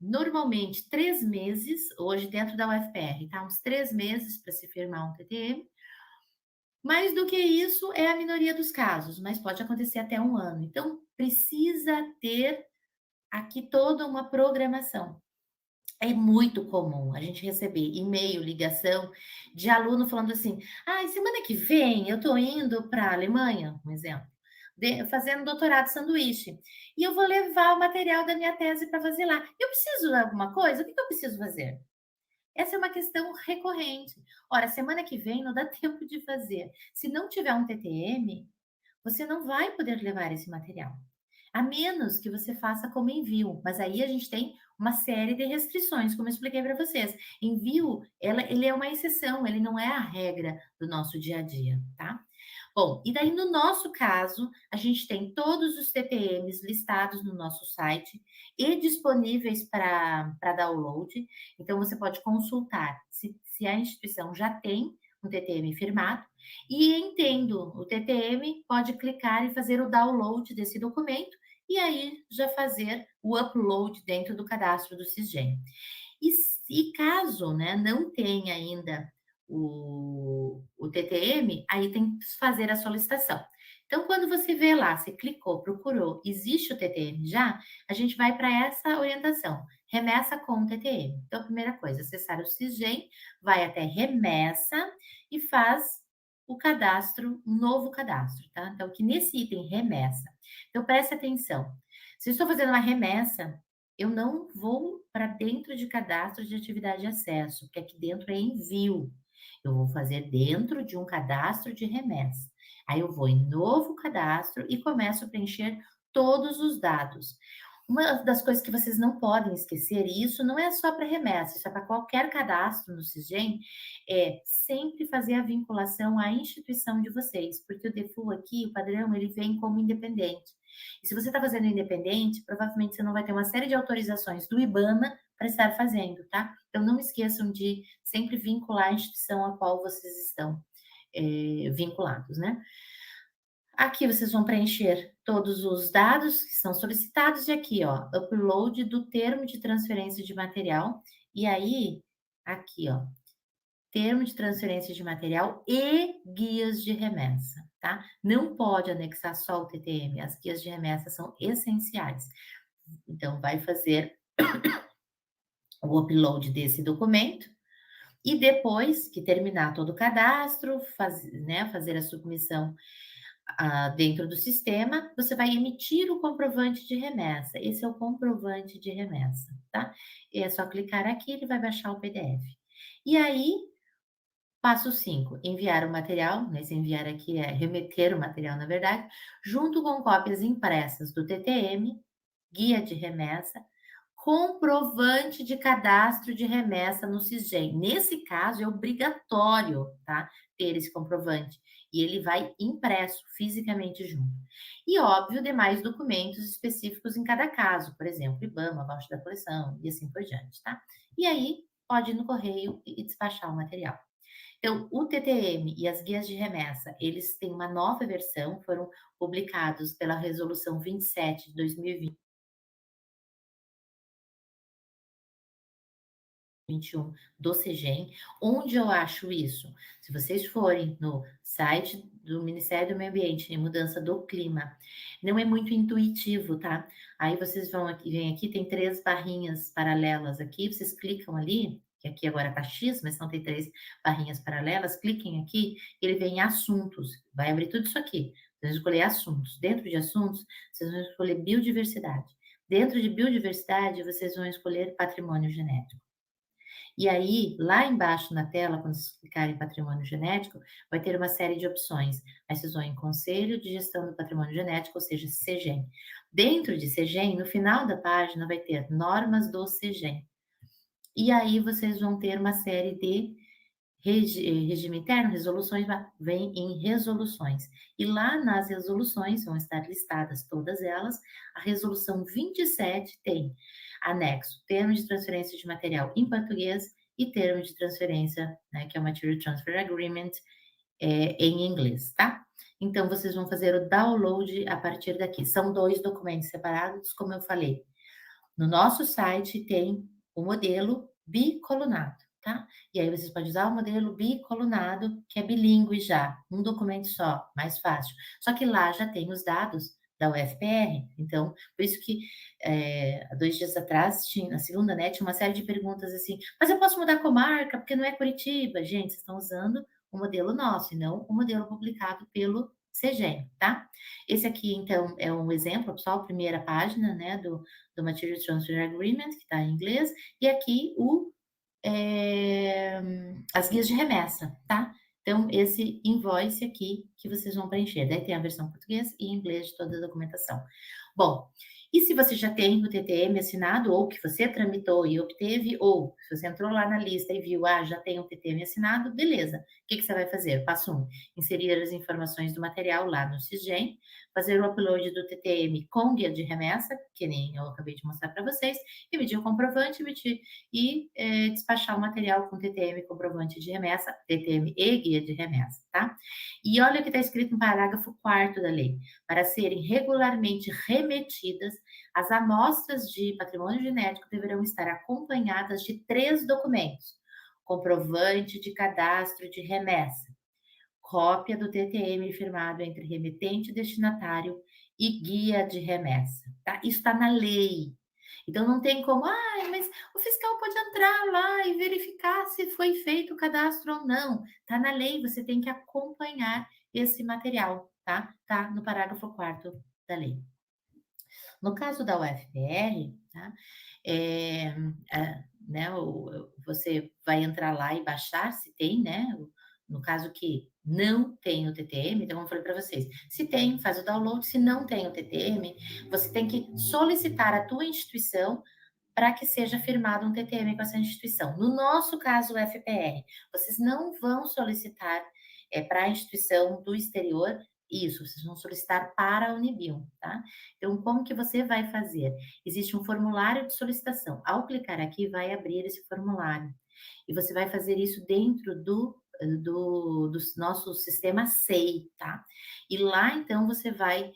Normalmente, 3 meses, hoje dentro da UFPR, tá? Uns 3 meses para se firmar um TTM. Mais do que isso, é a minoria dos casos, mas pode acontecer até 1 ano. Então, precisa ter aqui toda uma programação. É muito comum a gente receber e-mail, ligação de aluno falando assim: "Ai, semana que vem eu estou indo para a Alemanha", um exemplo, fazendo doutorado sanduíche, "e eu vou levar o material da minha tese para fazer lá. Eu preciso de alguma coisa? O que que eu preciso fazer?". Essa é uma questão recorrente. Ora, semana que vem não dá tempo de fazer. Se não tiver um TTM, você não vai poder levar esse material. A menos que você faça como envio, mas aí a gente tem uma série de restrições, como eu expliquei para vocês. Envio, ele é uma exceção, ele não é a regra do nosso dia a dia, tá? Bom, e daí no nosso caso, a gente tem todos os TPMs listados no nosso site e disponíveis para download. Então, você pode consultar se a instituição já tem um TTM firmado e, entendo o TTM, pode clicar e fazer o download desse documento e aí já fazer o upload dentro do cadastro do Sisgem. E caso, né, não tenha ainda o TTM, aí tem que fazer a solicitação. Então, quando você vê lá, você clicou, procurou, existe o TTM já, a gente vai para essa orientação, remessa com o TTM. Então, a primeira coisa, acessar o Sisgem, vai até remessa e faz o cadastro, um novo cadastro, tá? Então, aqui nesse item remessa. Então, preste atenção. Se eu estou fazendo uma remessa, eu não vou para dentro de cadastro de atividade de acesso, porque aqui dentro é envio. Eu vou fazer dentro de um cadastro de remessa. Aí eu vou em novo cadastro e começo a preencher todos os dados. Uma das coisas que vocês não podem esquecer, e isso não é só para remessa, isso é para qualquer cadastro no Sisgem, é sempre fazer a vinculação à instituição de vocês, porque o default aqui, o padrão, ele vem como independente. E se você está fazendo independente, provavelmente você não vai ter uma série de autorizações do IBAMA para estar fazendo, tá? Então não esqueçam de sempre vincular a instituição a qual vocês estão vinculados, né? Aqui vocês vão preencher todos os dados que são solicitados e aqui, ó, upload do termo de transferência de material. E aí, aqui, ó, termo de transferência de material e guias de remessa, tá? Não pode anexar só o TTM, as guias de remessa são essenciais. Então, vai fazer o upload desse documento e depois que terminar todo o cadastro, fazer a submissão dentro do sistema, você vai emitir o comprovante de remessa. Esse é o comprovante de remessa, tá? E é só clicar aqui, ele vai baixar o PDF. E aí, passo 5, enviar o material, nesse enviar aqui é remeter o material, na verdade, junto com cópias impressas do TTM, guia de remessa, comprovante de cadastro de remessa no Sisgem. Nesse caso, é obrigatório, tá? Ter esse comprovante. E ele vai impresso fisicamente junto. E, óbvio, demais documentos específicos em cada caso, por exemplo, IBAMA, voucher da coleção e assim por diante, tá? E aí, pode ir no correio e despachar o material. Então, o TTM e as guias de remessa, eles têm uma nova versão, foram publicados pela Resolução 27 de 2020 21 do Sesgem. Onde eu acho isso? Se vocês forem no site do Ministério do Meio Ambiente e Mudança do Clima, não é muito intuitivo, tá? Aí vocês vão aqui, vem aqui, tem 3 barrinhas paralelas aqui, vocês clicam ali, que aqui agora tá X, mas não tem 3 barrinhas paralelas, cliquem aqui, ele vem em assuntos, vai abrir tudo isso aqui. Vocês vão escolher assuntos. Dentro de assuntos, vocês vão escolher biodiversidade. Dentro de biodiversidade, vocês vão escolher patrimônio genético. E aí, lá embaixo na tela, quando vocês clicarem em patrimônio genético, vai ter uma série de opções. Aí vocês vão em Conselho de Gestão do Patrimônio Genético, ou seja, CEGEM. Dentro de CEGEM, no final da página, vai ter normas do CEGEM. E aí vocês vão ter uma série de regime interno, resoluções, vem em resoluções. E lá nas resoluções vão estar listadas todas elas. A resolução 27 tem anexo, termo de transferência de material em português e termo de transferência, né, que é o Material Transfer Agreement, em inglês, tá? Então, vocês vão fazer o download a partir daqui. São 2 documentos separados, como eu falei. No nosso site tem o modelo bicolunado, tá? E aí vocês podem usar o modelo bicolunado, que é bilíngue já, um documento só, mais fácil. Só que lá já tem os dados da UFPR. Então, por isso que, há 2 dias atrás, na segunda, né, tinha uma série de perguntas assim: "Mas eu posso mudar a comarca, porque não é Curitiba?". Gente, vocês estão usando o modelo nosso e não o modelo publicado pelo CEGEM, tá? Esse aqui, então, é um exemplo, pessoal, primeira página, né, do Material Transfer Agreement, que está em inglês, e aqui as guias de remessa, tá? Então, esse invoice aqui que vocês vão preencher. Daí tem a versão português e inglês de toda a documentação. Bom, e se você já tem o TTM assinado, ou que você tramitou e obteve, ou se você entrou lá na lista e viu, já tem o TTM assinado, beleza. O que você vai fazer? Passo 1, inserir as informações do material lá no SISGEM, fazer o upload do TTM com guia de remessa, que nem eu acabei de mostrar para vocês, emitir o comprovante, despachar o material com TTM, comprovante de remessa, TTM e guia de remessa, tá? E olha o que está escrito no parágrafo 4º da lei. Para serem regularmente remetidas, as amostras de patrimônio genético deverão estar acompanhadas de 3 documentos: comprovante de cadastro de remessa, cópia do TTM firmado entre remetente e destinatário e guia de remessa, tá? Isso está na lei. Então não tem como, mas o fiscal pode entrar lá e verificar se foi feito o cadastro ou não. Tá na lei, você tem que acompanhar esse material, tá? Tá no parágrafo 4º da lei. No caso da UFPR, tá? Né, você vai entrar lá e baixar, se tem, né? No caso que não tem o TTM, então, como eu falei para vocês, se tem, faz o download, se não tem o TTM, você tem que solicitar à tua instituição para que seja firmado um TTM com essa instituição. No nosso caso, o FPR, vocês não vão solicitar para a instituição do exterior isso, vocês vão solicitar para a Unibill, tá? Então, como que você vai fazer? Existe um formulário de solicitação. Ao clicar aqui, vai abrir esse formulário. E você vai fazer isso dentro do nosso sistema SEI, tá? E lá, então, você vai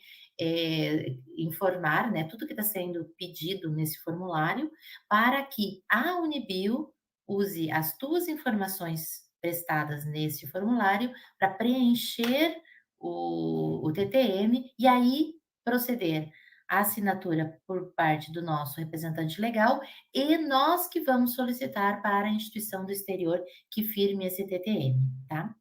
informar, né, tudo que está sendo pedido nesse formulário, para que a Unibill use as tuas informações prestadas nesse formulário para preencher o TTM e aí proceder à assinatura por parte do nosso representante legal e nós que vamos solicitar para a instituição do exterior que firme esse TTM, tá?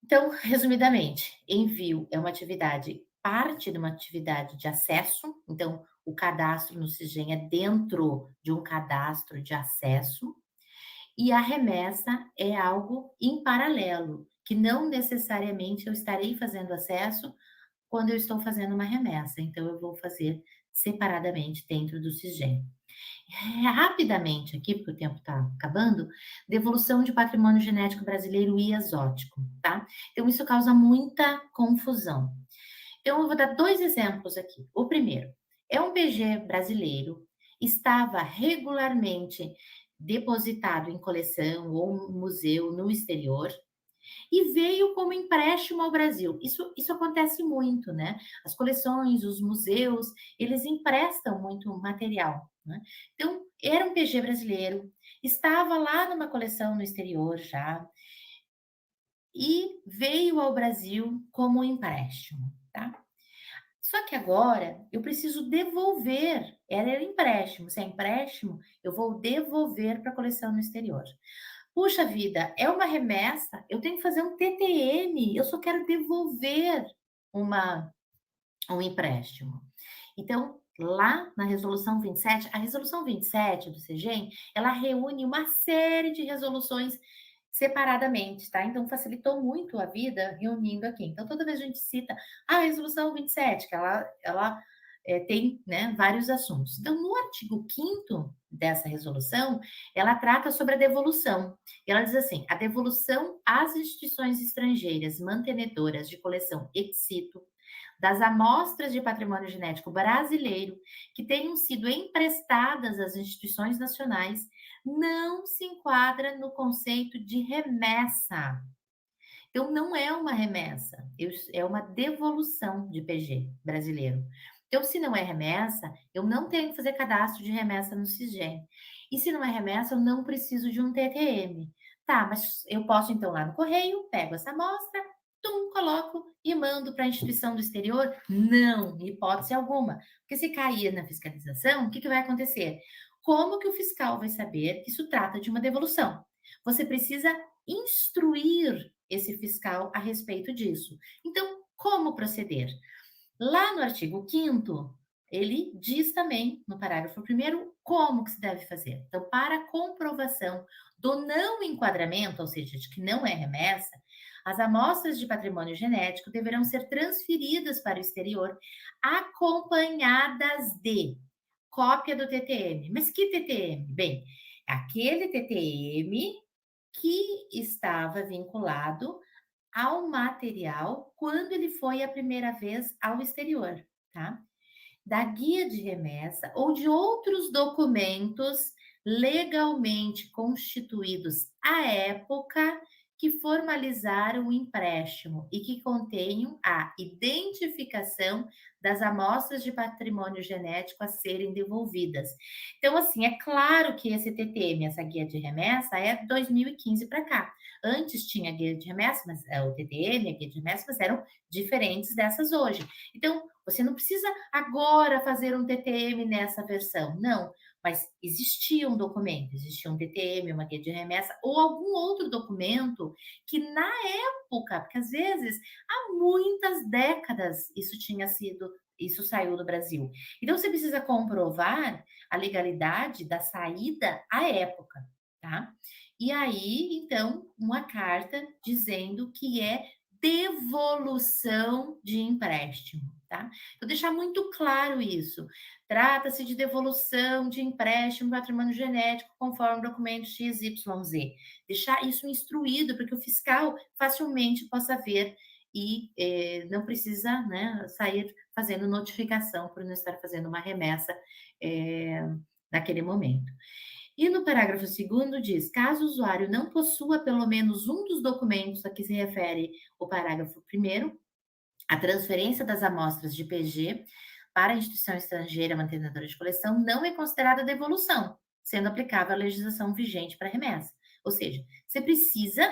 Então, resumidamente, envio é uma atividade, parte de uma atividade de acesso, então o cadastro no SISGEM é dentro de um cadastro de acesso, e a remessa é algo em paralelo, que não necessariamente eu estarei fazendo acesso quando eu estou fazendo uma remessa, então eu vou fazer separadamente dentro do SISGEM. Rapidamente aqui, porque o tempo está acabando, devolução de patrimônio genético brasileiro e exótico, tá? Então isso causa muita confusão. Então eu vou dar 2 exemplos aqui. O primeiro, é um PG brasileiro, estava regularmente depositado em coleção ou museu no exterior, e veio como empréstimo ao Brasil. Isso acontece muito, né? As coleções, os museus, eles emprestam muito material, né? Então, era um PG brasileiro, estava lá numa coleção no exterior já, e veio ao Brasil como empréstimo, tá? Só que agora eu preciso devolver, era empréstimo, se é empréstimo, eu vou devolver para a coleção no exterior. Puxa vida, é uma remessa, eu tenho que fazer um TTM, eu só quero devolver um empréstimo. Então, lá na resolução 27, a resolução 27 do CEGEM, ela reúne uma série de resoluções separadamente, tá? Então, facilitou muito a vida reunindo aqui. Então, toda vez a gente cita a resolução 27, que ela tem, né, vários assuntos. Então, no artigo 5º dessa resolução, ela trata sobre a devolução. E ela diz assim: a devolução às instituições estrangeiras mantenedoras de coleção ex situ das amostras de patrimônio genético brasileiro que tenham sido emprestadas às instituições nacionais não se enquadra no conceito de remessa. Então, não é uma remessa, é uma devolução de PG brasileiro. Então, se não é remessa, eu não tenho que fazer cadastro de remessa no SISGEM. E se não é remessa, eu não preciso de um TTM. Tá, mas eu posso então lá no correio, pego essa amostra, coloco e mando para a instituição do exterior? Não, em hipótese alguma. Porque se cair na fiscalização, o que vai acontecer? Como que o fiscal vai saber que isso trata de uma devolução? Você precisa instruir esse fiscal a respeito disso. Então, como proceder? Lá no artigo 5º, ele diz também, no parágrafo 1º, como que se deve fazer. Então, para comprovação do não enquadramento, ou seja, de que não é remessa, as amostras de patrimônio genético deverão ser transferidas para o exterior, acompanhadas de cópia do TTM. Mas que TTM? Bem, aquele TTM que estava vinculado ao material quando ele foi a primeira vez ao exterior, tá? Da guia de remessa ou de outros documentos legalmente constituídos à época que formalizaram o empréstimo e que contenham a identificação das amostras de patrimônio genético a serem devolvidas. Então, assim, é claro que esse TTM, essa guia de remessa, é 2015 para cá. Antes tinha a guia de remessa, mas o TTM, a guia de remessa, mas eram diferentes dessas hoje. Então, você não precisa agora fazer um TTM nessa versão, não. Mas existia um documento, existia um TTM, uma guia de remessa, ou algum outro documento que na época, porque às vezes há muitas décadas isso saiu do Brasil. Então você precisa comprovar a legalidade da saída à época, tá? E aí, então, uma carta dizendo que é devolução de empréstimo, tá? Vou deixar muito claro isso. Trata-se de devolução de empréstimo patrimônio genético conforme o documento XYZ. Deixar isso instruído para que o fiscal facilmente possa ver e não precisa, né, sair fazendo notificação por não estar fazendo uma remessa naquele momento. E no parágrafo 2º diz: caso o usuário não possua pelo menos um dos documentos a que se refere o parágrafo 1º, a transferência das amostras de PG para a instituição estrangeira mantenedora de coleção não é considerada devolução, sendo aplicável a legislação vigente para remessa. Ou seja, você precisa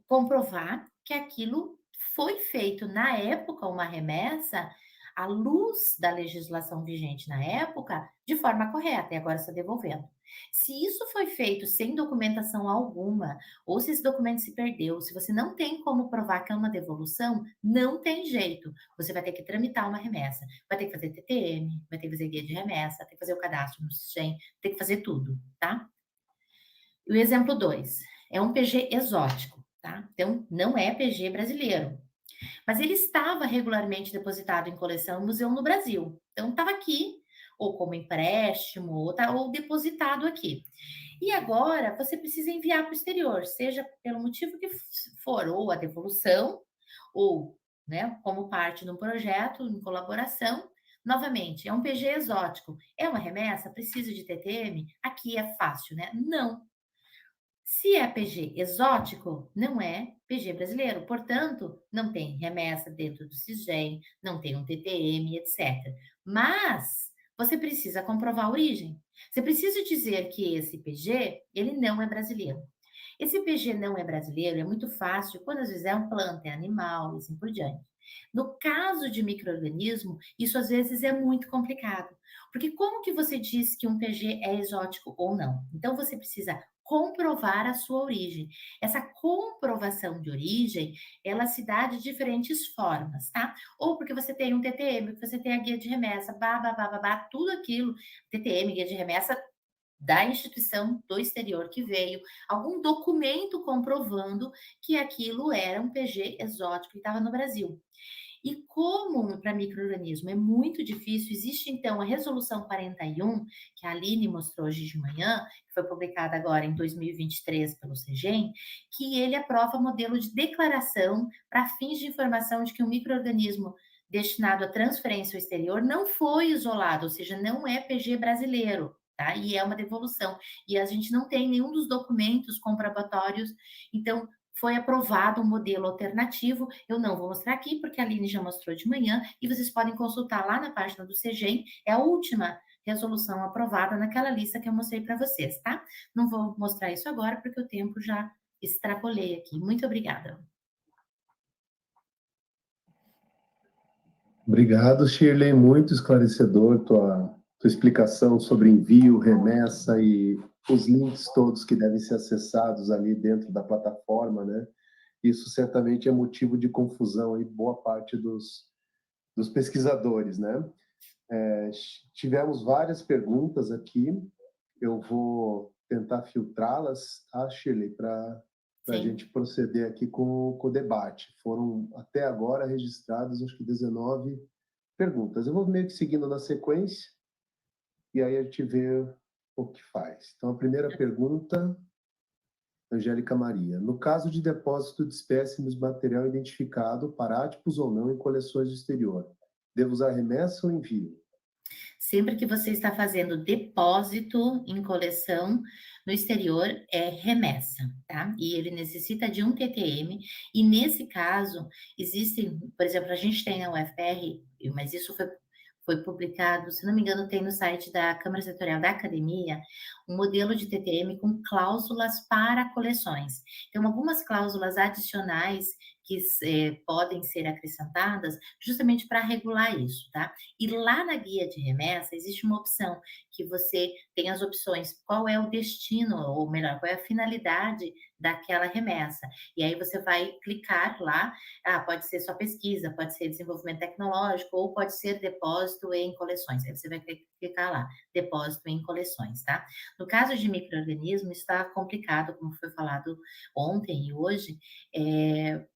comprovar que aquilo foi feito na época, uma remessa, à luz da legislação vigente na época, de forma correta, e agora está devolvendo. Se isso foi feito sem documentação alguma, ou se esse documento se perdeu, se você não tem como provar que é uma devolução, não tem jeito. Você vai ter que tramitar uma remessa, vai ter que fazer TTM, vai ter que fazer guia de remessa, vai ter que fazer o cadastro no SISGEM, tem que fazer tudo, tá? E o exemplo 2 é um PG exótico, tá? Então, não é PG brasileiro, mas ele estava regularmente depositado em coleção e museu no Brasil. Então, estava aqui, ou como empréstimo, ou depositado aqui. E agora, você precisa enviar para o exterior, seja pelo motivo que for, ou a devolução, ou, né, como parte de um projeto, em colaboração. Novamente, é um PG exótico. É uma remessa? Precisa de TTM? Aqui é fácil, né? Não. Se é PG exótico, não é PG brasileiro, portanto, não tem remessa dentro do SISGEM, não tem um TTM, etc. Mas você precisa comprovar a origem. Você precisa dizer que esse PG, ele não é brasileiro. Esse PG não é brasileiro é muito fácil quando às vezes é uma planta, é animal e assim por diante. No caso de micro-organismo, isso às vezes é muito complicado. Porque como que você diz que um PG é exótico ou não? Então você precisa comprovar a sua origem. Essa comprovação de origem, ela se dá de diferentes formas, tá? Ou porque você tem um TTM, que você tem a guia de remessa, tudo aquilo, TTM, guia de remessa, da instituição do exterior que veio, algum documento comprovando que aquilo era um PG exótico que estava no Brasil. E como para micro-organismo é muito difícil, existe então a Resolução 41, que a Aline mostrou hoje de manhã, que foi publicada agora em 2023 pelo CEGEM, que ele aprova modelo de declaração para fins de informação de que um micro-organismo destinado à transferência ao exterior não foi isolado, ou seja, não é PG brasileiro. Tá? E é uma devolução. E a gente não tem nenhum dos documentos comprobatórios, então foi aprovado um modelo alternativo. Eu não vou mostrar aqui, porque a Aline já mostrou de manhã, e vocês podem consultar lá na página do CEGEM, é a última resolução aprovada naquela lista que eu mostrei para vocês, tá? Não vou mostrar isso agora, porque o tempo já extrapolei aqui. Muito obrigada. Obrigado, Shirley, muito esclarecedor tua explicação sobre envio, remessa e os links todos que devem ser acessados ali dentro da plataforma, né? Isso certamente é motivo de confusão em boa parte dos pesquisadores, né? Tivemos várias perguntas aqui, eu vou tentar filtrá-las, tá, Shirley, para a Sim. gente proceder aqui com o debate. Foram, até agora, registradas, acho que 19 perguntas. Eu vou meio que seguindo na sequência, e aí a gente vê o que faz. Então, a primeira pergunta, Angélica Maria. No caso de depósito de espécimes de material identificado, parátipos ou não, em coleções do exterior, devo usar remessa ou envio? Sempre que você está fazendo depósito em coleção no exterior, é remessa, tá? E ele necessita de um TTM, e nesse caso, existem, por exemplo, a gente tem na UFR, mas isso foi publicado, se não me engano, tem no site da Câmara Setorial da Academia, um modelo de TTM com cláusulas para coleções. Então, algumas cláusulas adicionais que podem ser acrescentadas justamente para regular isso, tá? E lá na guia de remessa existe uma opção que você tem as opções, qual é o destino, ou melhor, qual é a finalidade daquela remessa. E aí você vai clicar lá, pode ser só pesquisa, pode ser desenvolvimento tecnológico, ou pode ser depósito em coleções. Aí você vai clicar lá, depósito em coleções, tá? No caso de micro-organismo, está complicado, como foi falado ontem e hoje,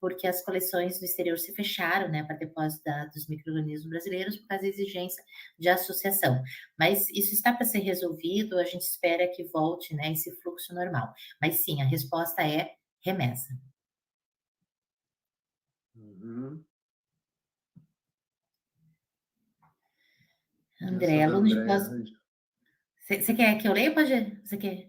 porque as coleções do exterior se fecharam, né, para depósito dos micro-organismos brasileiros por causa da exigência de associação. Mas isso está para ser resolvido, a gente espera que volte, né, esse fluxo normal. Mas sim, a resposta é remessa. Uhum. E essa André, da aluno de Andréa. pós. Você quer que eu leia ou pode? Você quer?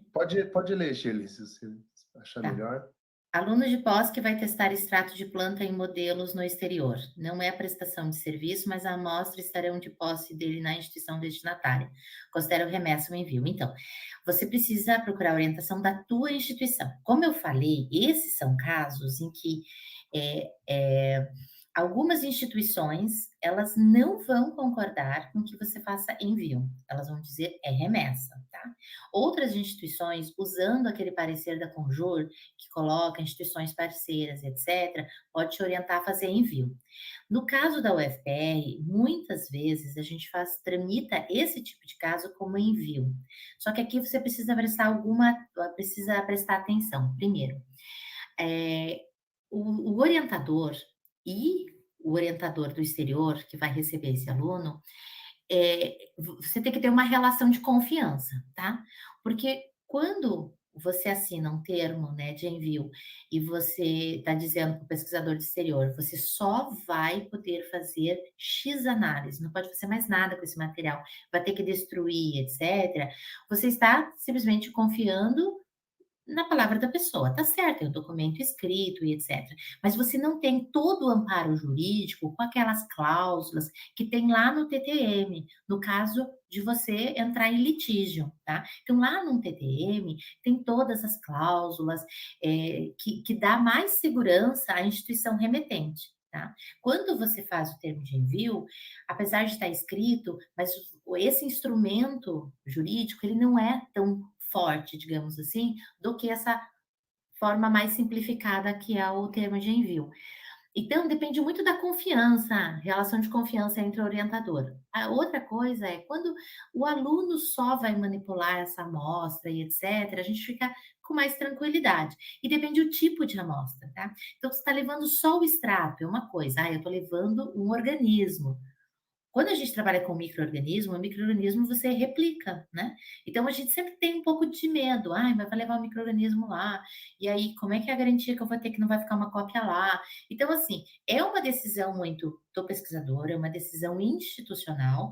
Pode ler, Shirley, se você achar Tá. melhor. Aluno de pós que vai testar extrato de planta em modelos no exterior. Não é prestação de serviço, mas a amostra estarão de posse dele na instituição destinatária. Considera o remessa ou envio. Então, você precisa procurar a orientação da tua instituição. Como eu falei, esses são casos em que é, é, algumas instituições, elas não vão concordar com que você faça envio. Elas vão dizer é remessa, tá? Outras instituições, usando aquele parecer da Conjur, que coloca instituições parceiras, etc., pode te orientar a fazer envio. No caso da UFPR, muitas vezes a gente tramita esse tipo de caso como envio. Só que aqui você precisa prestar atenção. Primeiro, é, o orientador e o orientador do exterior que vai receber esse aluno, você tem que ter uma relação de confiança, tá? Porque quando você assina um termo, né, de envio e você está dizendo para o pesquisador do exterior, você só vai poder fazer X análise, não pode fazer mais nada com esse material, vai ter que destruir, etc. Você está simplesmente confiando na palavra da pessoa, tá certo, tem o documento escrito e etc. Mas você não tem todo o amparo jurídico com aquelas cláusulas que tem lá no TTM, no caso de você entrar em litígio, tá? Então, lá no TTM tem todas as cláusulas que dá mais segurança à instituição remetente. Tá? Quando você faz o termo de envio, apesar de estar escrito, mas esse instrumento jurídico ele não é tão forte, digamos assim, do que essa forma mais simplificada que é o termo de envio. Então, depende muito da confiança, relação de confiança entre o orientador. A outra coisa é quando o aluno só vai manipular essa amostra e etc., a gente fica com mais tranquilidade. E depende do tipo de amostra, tá? Então, você está levando só o extrato, é uma coisa. Eu estou levando um organismo. Quando a gente trabalha com micro-organismo, o micro-organismo você replica, né? Então a gente sempre tem um pouco de medo. Mas vai levar o micro-organismo lá. E aí, como é que é a garantia que eu vou ter que não vai ficar uma cópia lá? Então, assim, é uma decisão muito do pesquisador, é uma decisão institucional,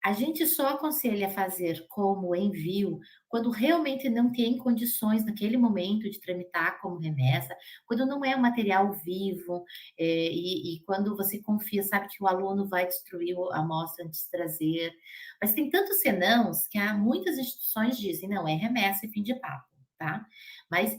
a gente só aconselha fazer como envio quando realmente não tem condições naquele momento de tramitar como remessa, quando não é um material vivo, e quando você confia, sabe que o aluno vai destruir a amostra antes de trazer. Mas tem tantos senãos que há muitas instituições dizem, não, é remessa e fim de papo. tá? Mas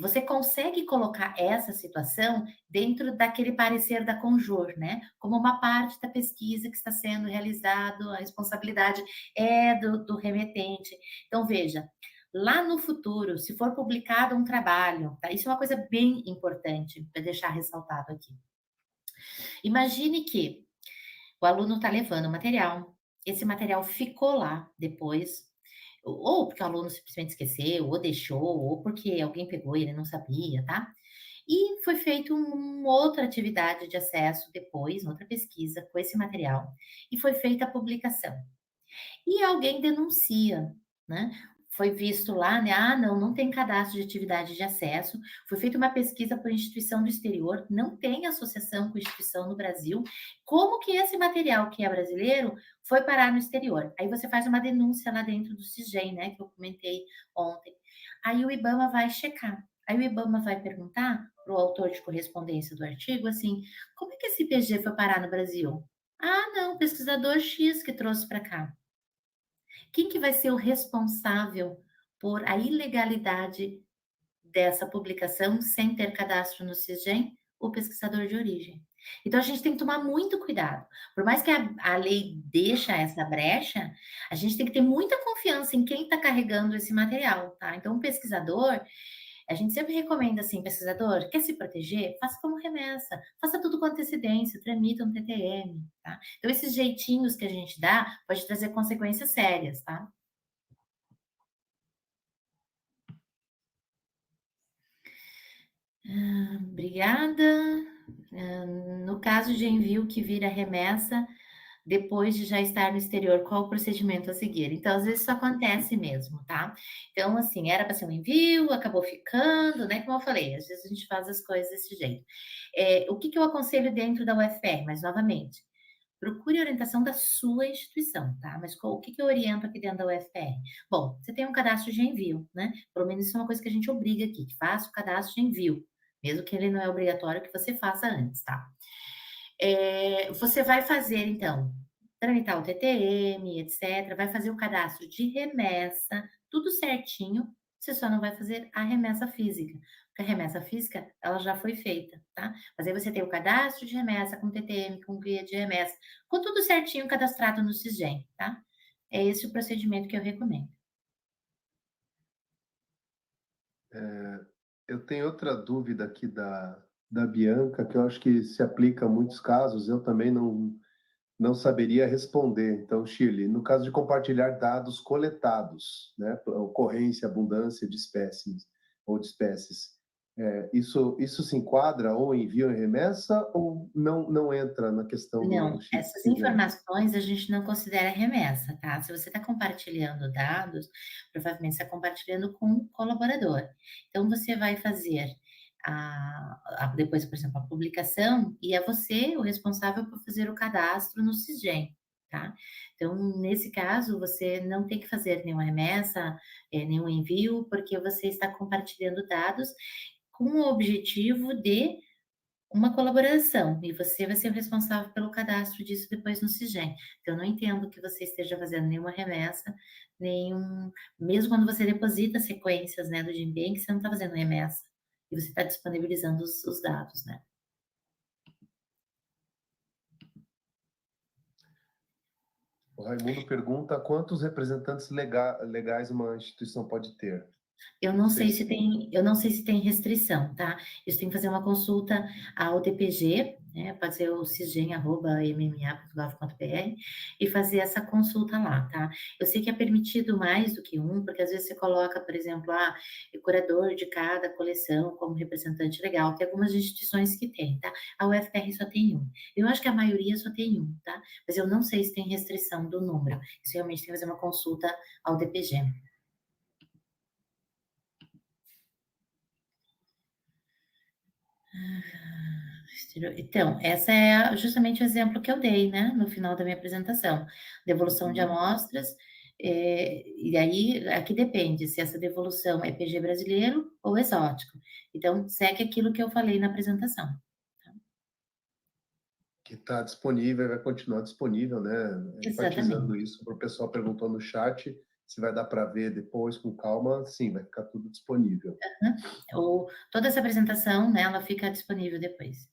você consegue colocar essa situação dentro daquele parecer da Conjur, né? Como uma parte da pesquisa que está sendo realizado, a responsabilidade é do remetente. Então, veja, lá no futuro, se for publicado um trabalho, tá? Isso é uma coisa bem importante para deixar ressaltado aqui. Imagine que o aluno está levando o material, esse material ficou lá depois, ou porque o aluno simplesmente esqueceu, ou deixou, ou porque alguém pegou e ele não sabia, tá? E foi feita uma outra atividade de acesso depois, outra pesquisa com esse material, e foi feita a publicação. E alguém denuncia, né? Foi visto lá, né? Ah, não, não tem cadastro de atividade de acesso. Foi feita uma pesquisa por instituição do exterior, não tem associação com instituição no Brasil. Como que esse material que é brasileiro foi parar no exterior? Aí você faz uma denúncia lá dentro do CISGEM, né? Que eu comentei ontem. Aí o IBAMA vai checar. Aí o IBAMA vai perguntar para o autor de correspondência do artigo assim: como é que esse PG foi parar no Brasil? Ah, não, pesquisador X que trouxe para cá. Quem que vai ser o responsável por a ilegalidade dessa publicação sem ter cadastro no CISGEM? O pesquisador de origem. Então a gente tem que tomar muito cuidado. Por mais que a lei deixa essa brecha, a gente tem que ter muita confiança em quem está carregando esse material, tá? Então o pesquisador, a gente sempre recomenda assim, pesquisador, quer se proteger? Faça como remessa, faça tudo com antecedência, tramita um TTM, tá? Então esses jeitinhos que a gente dá pode trazer consequências sérias, tá? Obrigada. No caso de envio que vira remessa, depois de já estar no exterior, qual o procedimento a seguir? Então, às vezes isso acontece mesmo, tá? Então, assim, era para ser um envio, acabou ficando, né? Como eu falei, às vezes a gente faz as coisas desse jeito. O que que eu aconselho dentro da UFR? Mas, novamente, procure a orientação da sua instituição, tá? Mas o que que eu oriento aqui dentro da UFR? Bom, você tem um cadastro de envio, né? Pelo menos isso é uma coisa que a gente obriga aqui, que faça o cadastro de envio, mesmo que ele não é obrigatório que você faça antes, tá? Você vai fazer, então, tramitar o TTM, etc., vai fazer o cadastro de remessa, tudo certinho, você só não vai fazer a remessa física, porque a remessa física, ela já foi feita, tá? Mas aí você tem o cadastro de remessa com TTM, com guia de remessa, com tudo certinho cadastrado no Sisgem, tá? É esse o procedimento que eu recomendo. Eu tenho outra dúvida aqui da Bianca, que eu acho que se aplica a muitos casos, eu também não saberia responder. Então, Shirley, no caso de compartilhar dados coletados, né, ocorrência, abundância de espécies ou de espécies, isso se enquadra ou envio em remessa ou não entra na questão do Não, X? essas informações a gente não considera remessa, tá? Se você está compartilhando dados, provavelmente você está compartilhando com um colaborador. Então, você vai fazer depois, por exemplo, a publicação, e é você o responsável por fazer o cadastro no Sisgem, tá? Então, nesse caso, você não tem que fazer nenhuma remessa, nenhum envio, porque você está compartilhando dados com o objetivo de uma colaboração, e você vai ser o responsável pelo cadastro disso depois no Sisgem. Então, eu não entendo que você esteja fazendo nenhuma remessa, nenhum mesmo quando você deposita sequências, né, do Gembem, que você não está fazendo remessa, e você está disponibilizando os dados, né. O Raimundo pergunta quantos representantes legais uma instituição pode ter. Eu Não não sei sei se se tem, eu não sei se tem restrição, tá? Isso tem que fazer uma consulta ao DPG, né? Pode ser o cisgen@mma.gov.br e fazer essa consulta lá, tá? Eu sei que é permitido mais do que um, porque às vezes você coloca, por exemplo, curador de cada coleção como representante legal. Tem algumas instituições que têm, tá? A UFR só tem um. Eu acho que a maioria só tem um, tá? Mas eu não sei se tem restrição do número. Isso realmente tem que fazer uma consulta ao DPG. Então, essa é justamente o exemplo que eu dei, né, no final da minha apresentação. Devolução de amostras, e aí aqui depende se essa devolução é PG brasileiro ou exótico. Então, segue aquilo que eu falei na apresentação. que está disponível, vai continuar disponível, né? Exatamente. Enfatizando isso, o pessoal perguntou no chat se vai dar para ver depois com calma, sim, vai ficar tudo disponível. Toda essa apresentação, né, ela fica disponível depois.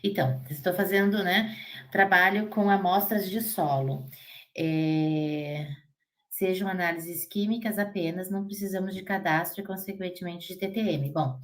Então, estou fazendo, né, trabalho com amostras de solo. Eh, Sejam análises químicas apenas, não precisamos de cadastro e, consequentemente, de TTM. Bom,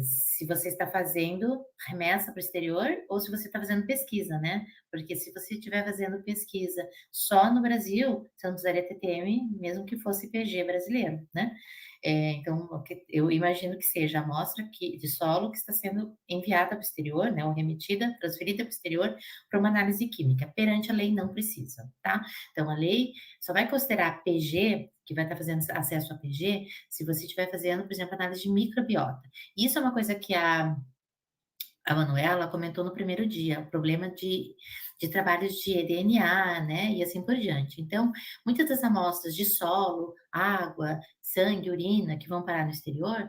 se você está fazendo remessa para o exterior ou se você está fazendo pesquisa, né? Porque se você estiver fazendo pesquisa só no Brasil, você não precisaria TTM, mesmo que fosse PG brasileiro, né? Então, eu imagino que seja a amostra de solo que está sendo enviada para o exterior, né? Ou remetida, transferida para o exterior para uma análise química. Perante a lei, não precisa, tá? Então, a lei só vai considerar PG, que vai estar fazendo acesso a PG, se você estiver fazendo, por exemplo, análise de microbiota. Isso é uma coisa que a Manuela comentou no primeiro dia, o problema de trabalhos de DNA, né, e assim por diante. Então, muitas das amostras de solo, água, sangue, urina, que vão parar no exterior,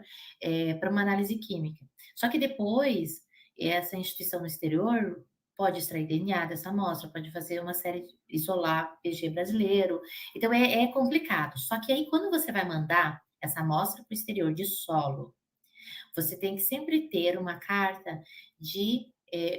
para uma análise química. Só que depois, essa instituição no exterior pode extrair DNA dessa amostra, pode fazer uma série, isolar PG brasileiro. Então, é complicado. Só que aí, quando você vai mandar essa amostra para o exterior de solo, você tem que sempre ter uma carta de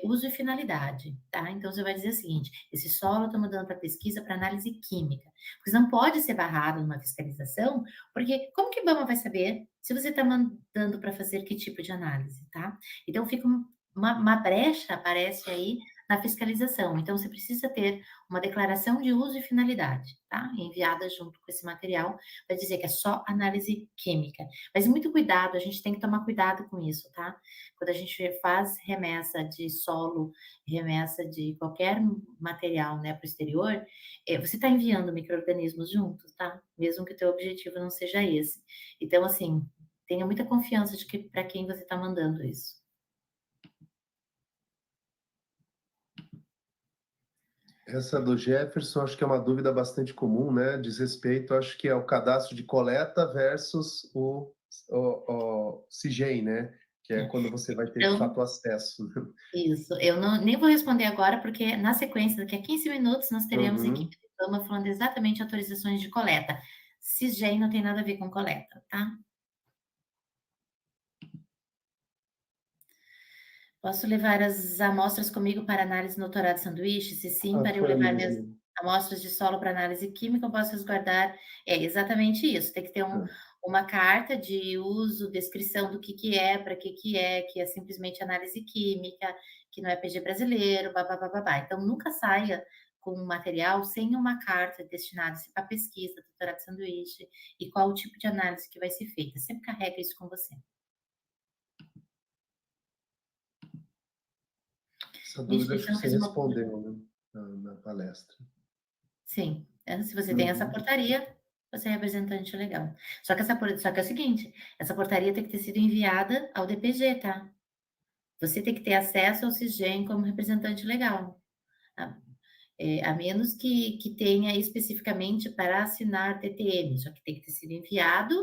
uso e finalidade, tá? Então você vai dizer o seguinte: esse solo eu estou mandando para pesquisa para análise química, porque não pode ser barrado numa fiscalização, porque como que o IBAMA vai saber se você está mandando para fazer que tipo de análise, tá? Então fica uma brecha, aparece aí na fiscalização. Então você precisa ter uma declaração de uso e finalidade, tá? Enviada junto com esse material, para dizer que é só análise química. Mas muito cuidado, a gente tem que tomar cuidado com isso, tá? Quando a gente faz remessa de solo, remessa de qualquer material, né, para o exterior, você está enviando micro-organismos juntos, tá? Mesmo que o teu objetivo não seja esse. Então, assim, tenha muita confiança de que para quem você está mandando isso. Essa do Jefferson, acho que é uma dúvida bastante comum, né? Diz respeito, acho que é o cadastro de coleta versus o CIGEM, né? Que é quando você vai ter de Então, fato acesso. isso. Eu nem vou responder agora, porque na sequência, daqui a 15 minutos, nós teremos a equipe Uhum. do IBAMA falando exatamente autorizações de coleta. CISGEM não tem nada a ver com coleta, tá? Posso levar as amostras comigo para análise no Torá de sanduíche? Se sim, Ah, para eu foi a levar minhas mesma. amostras de solo para análise química, eu posso resguardar. É exatamente isso. Tem que ter uma carta de uso, descrição do que é, para que é simplesmente análise química, que não é PG brasileiro, babá. Então, nunca saia com um material sem uma carta destinada para pesquisa, doutorado de sanduíche, e qual o tipo de análise que vai ser feita. Sempre carrega isso com você. Essa Minha dúvida acho que instituição você fez uma. respondeu, né? Na palestra. Sim, se você tem essa Uhum. portaria, você é representante legal. Só que é o seguinte, essa portaria tem que ter sido enviada ao DPG, tá? Você tem que ter acesso ao CISGEM como representante legal, tá? A menos que tenha especificamente para assinar TTM, só que tem que ter sido enviado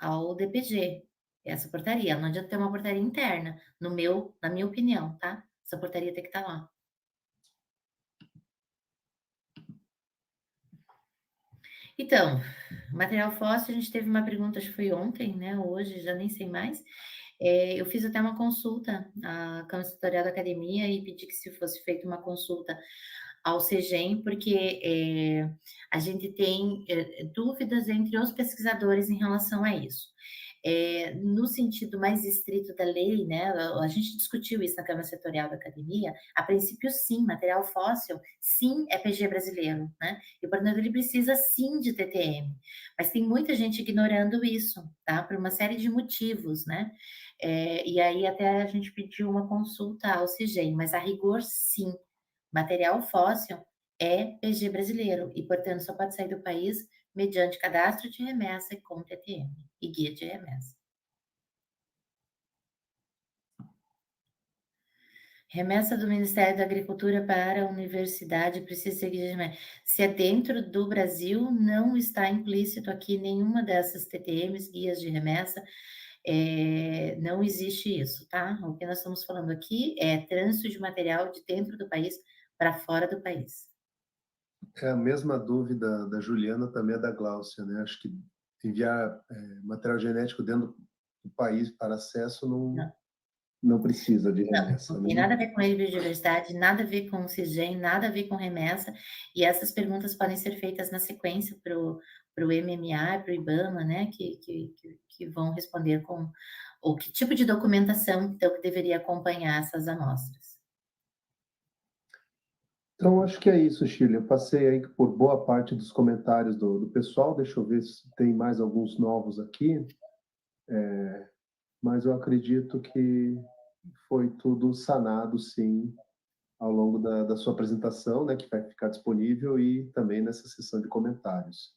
ao DPG, essa portaria. Não adianta ter uma portaria interna, na minha opinião, tá? Essa portaria tem que estar lá. Então, material fóssil, a gente teve uma pergunta, acho que foi ontem, né? Hoje, já nem sei mais. Eu fiz até uma consulta à Câmara Setorial da Academia e pedi que se fosse feita uma consulta ao CEGEM, porque a gente tem dúvidas entre os pesquisadores em relação a isso. No sentido mais estrito da lei, né, a gente discutiu isso na Câmara Setorial da Academia, a princípio sim, material fóssil, sim é PG brasileiro, né, e portanto ele precisa sim de TTM, mas tem muita gente ignorando isso, tá, por uma série de motivos, né, e aí até a gente pediu uma consulta ao CIGEM, mas a rigor sim, material fóssil é PG brasileiro e portanto só pode sair do país mediante cadastro de remessa e com TTM e guia de remessa. Remessa do Ministério da Agricultura para a universidade precisa seguir. Se é dentro do Brasil, não está implícito aqui nenhuma dessas TTMs, guias de remessa, não existe isso, tá? O que nós estamos falando aqui é trânsito de material de dentro do país para fora do país. É a mesma dúvida da Juliana, também é da Gláucia, né? Acho que enviar material genético dentro do país para acesso não precisa de Não, remessa, não né? tem nada a ver com biodiversidade, nada a ver com CISGEM, nada a ver com remessa, e essas perguntas podem ser feitas na sequência para o MMA, para o IBAMA, né, que vão responder com ou que tipo de documentação, então, que deveria acompanhar essas amostras. Então, acho que é isso, Shirley. Eu passei aí por boa parte dos comentários do pessoal. Deixa eu ver se tem mais alguns novos aqui. Mas eu acredito que foi tudo sanado, sim, ao longo da sua apresentação, né, que vai ficar disponível, e também nessa sessão de comentários.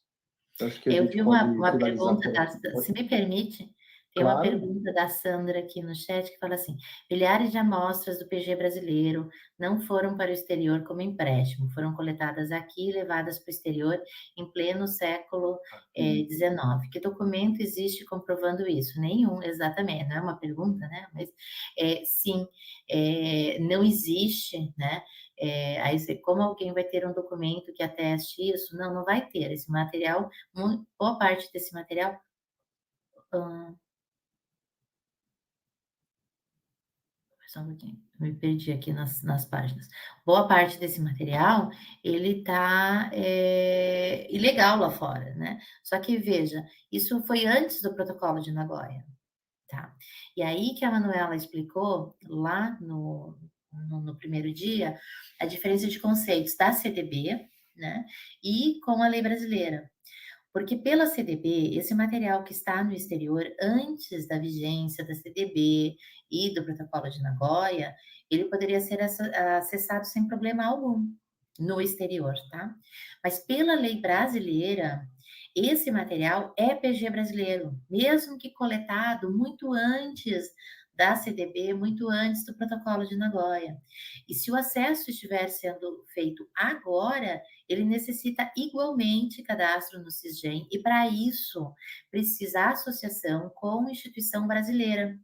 Eu acho que a Eu gente vi pode uma finalizar pergunta por da aqui. se me permite, tem uma Claro. pergunta da Sandra aqui no chat que fala assim: "Milhares de amostras do PG brasileiro não foram para o exterior como empréstimo, foram coletadas aqui e levadas para o exterior em pleno século, XIX. Que documento existe comprovando isso?" Nenhum, exatamente, não é uma pergunta, né, mas, sim, não existe, né, aí você como alguém vai ter um documento que ateste isso? Não, não vai ter, esse material boa parte desse material, hã, só um pouquinho, me perdi aqui nas páginas. Boa parte desse material, ele tá, ilegal lá fora, né. Só que veja, isso foi antes do protocolo de Nagoya, tá. E aí que a Manuela explicou lá no primeiro dia, a diferença de conceitos da CDB, né, e com a lei brasileira. Porque pela CDB, esse material que está no exterior antes da vigência da CDB e do Protocolo de Nagoya, ele poderia ser acessado sem problema algum no exterior, tá? Mas pela lei brasileira, esse material é PG brasileiro, mesmo que coletado muito antes da CDB, muito antes do Protocolo de Nagoya. E se o acesso estiver sendo feito agora, ele necessita igualmente cadastro no CISGEM e para isso precisa associação com instituição brasileira.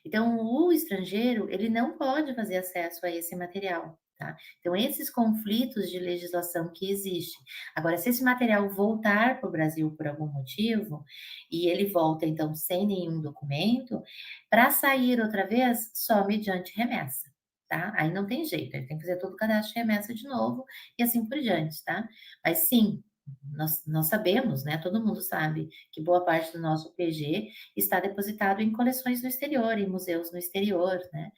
Então o estrangeiro, ele não pode fazer acesso a esse material, tá. Então esses conflitos de legislação que existem. Agora se esse material voltar para o Brasil por algum motivo, e ele volta então sem nenhum documento, para sair outra vez só mediante remessa, tá. Aí não tem jeito, ele tem que fazer todo o cadastro de remessa de novo e assim por diante, tá. Mas sim, nós sabemos, né, todo mundo sabe, que boa parte do nosso PG está depositado em coleções no exterior, em museus no exterior, né.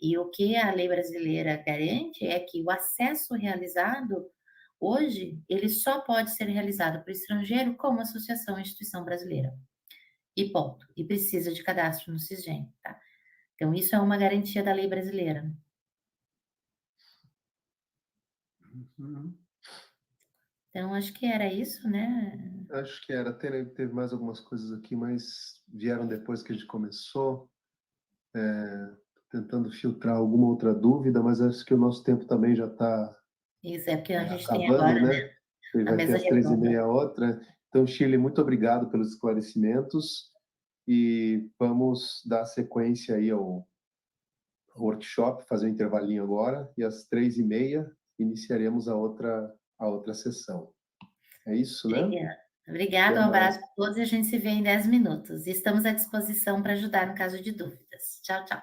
E o que a lei brasileira garante é que o acesso realizado, hoje, ele só pode ser realizado por estrangeiro com uma associação à instituição brasileira. E ponto. E precisa de cadastro no CISGEM, tá. Então isso é uma garantia da lei brasileira. Uhum. Então acho que era isso, né. Acho que era. Teve mais algumas coisas aqui, mas vieram depois que a gente começou. Tentando filtrar alguma outra dúvida, mas acho que o nosso tempo também já está Isso, é porque a gente tem acabando, agora, né, né? E a vai ter mesa às 3h30 redonda. a outra. Então, Shirley, muito obrigado pelos esclarecimentos e vamos dar sequência aí ao workshop, fazer um intervalinho agora, e às 3h30 iniciaremos a outra sessão. É isso, né? Obrigada. Obrigada, Até um mais. abraço a todos e a gente se vê em 10 minutos. E estamos à disposição para ajudar no caso de dúvidas. Tchau, tchau.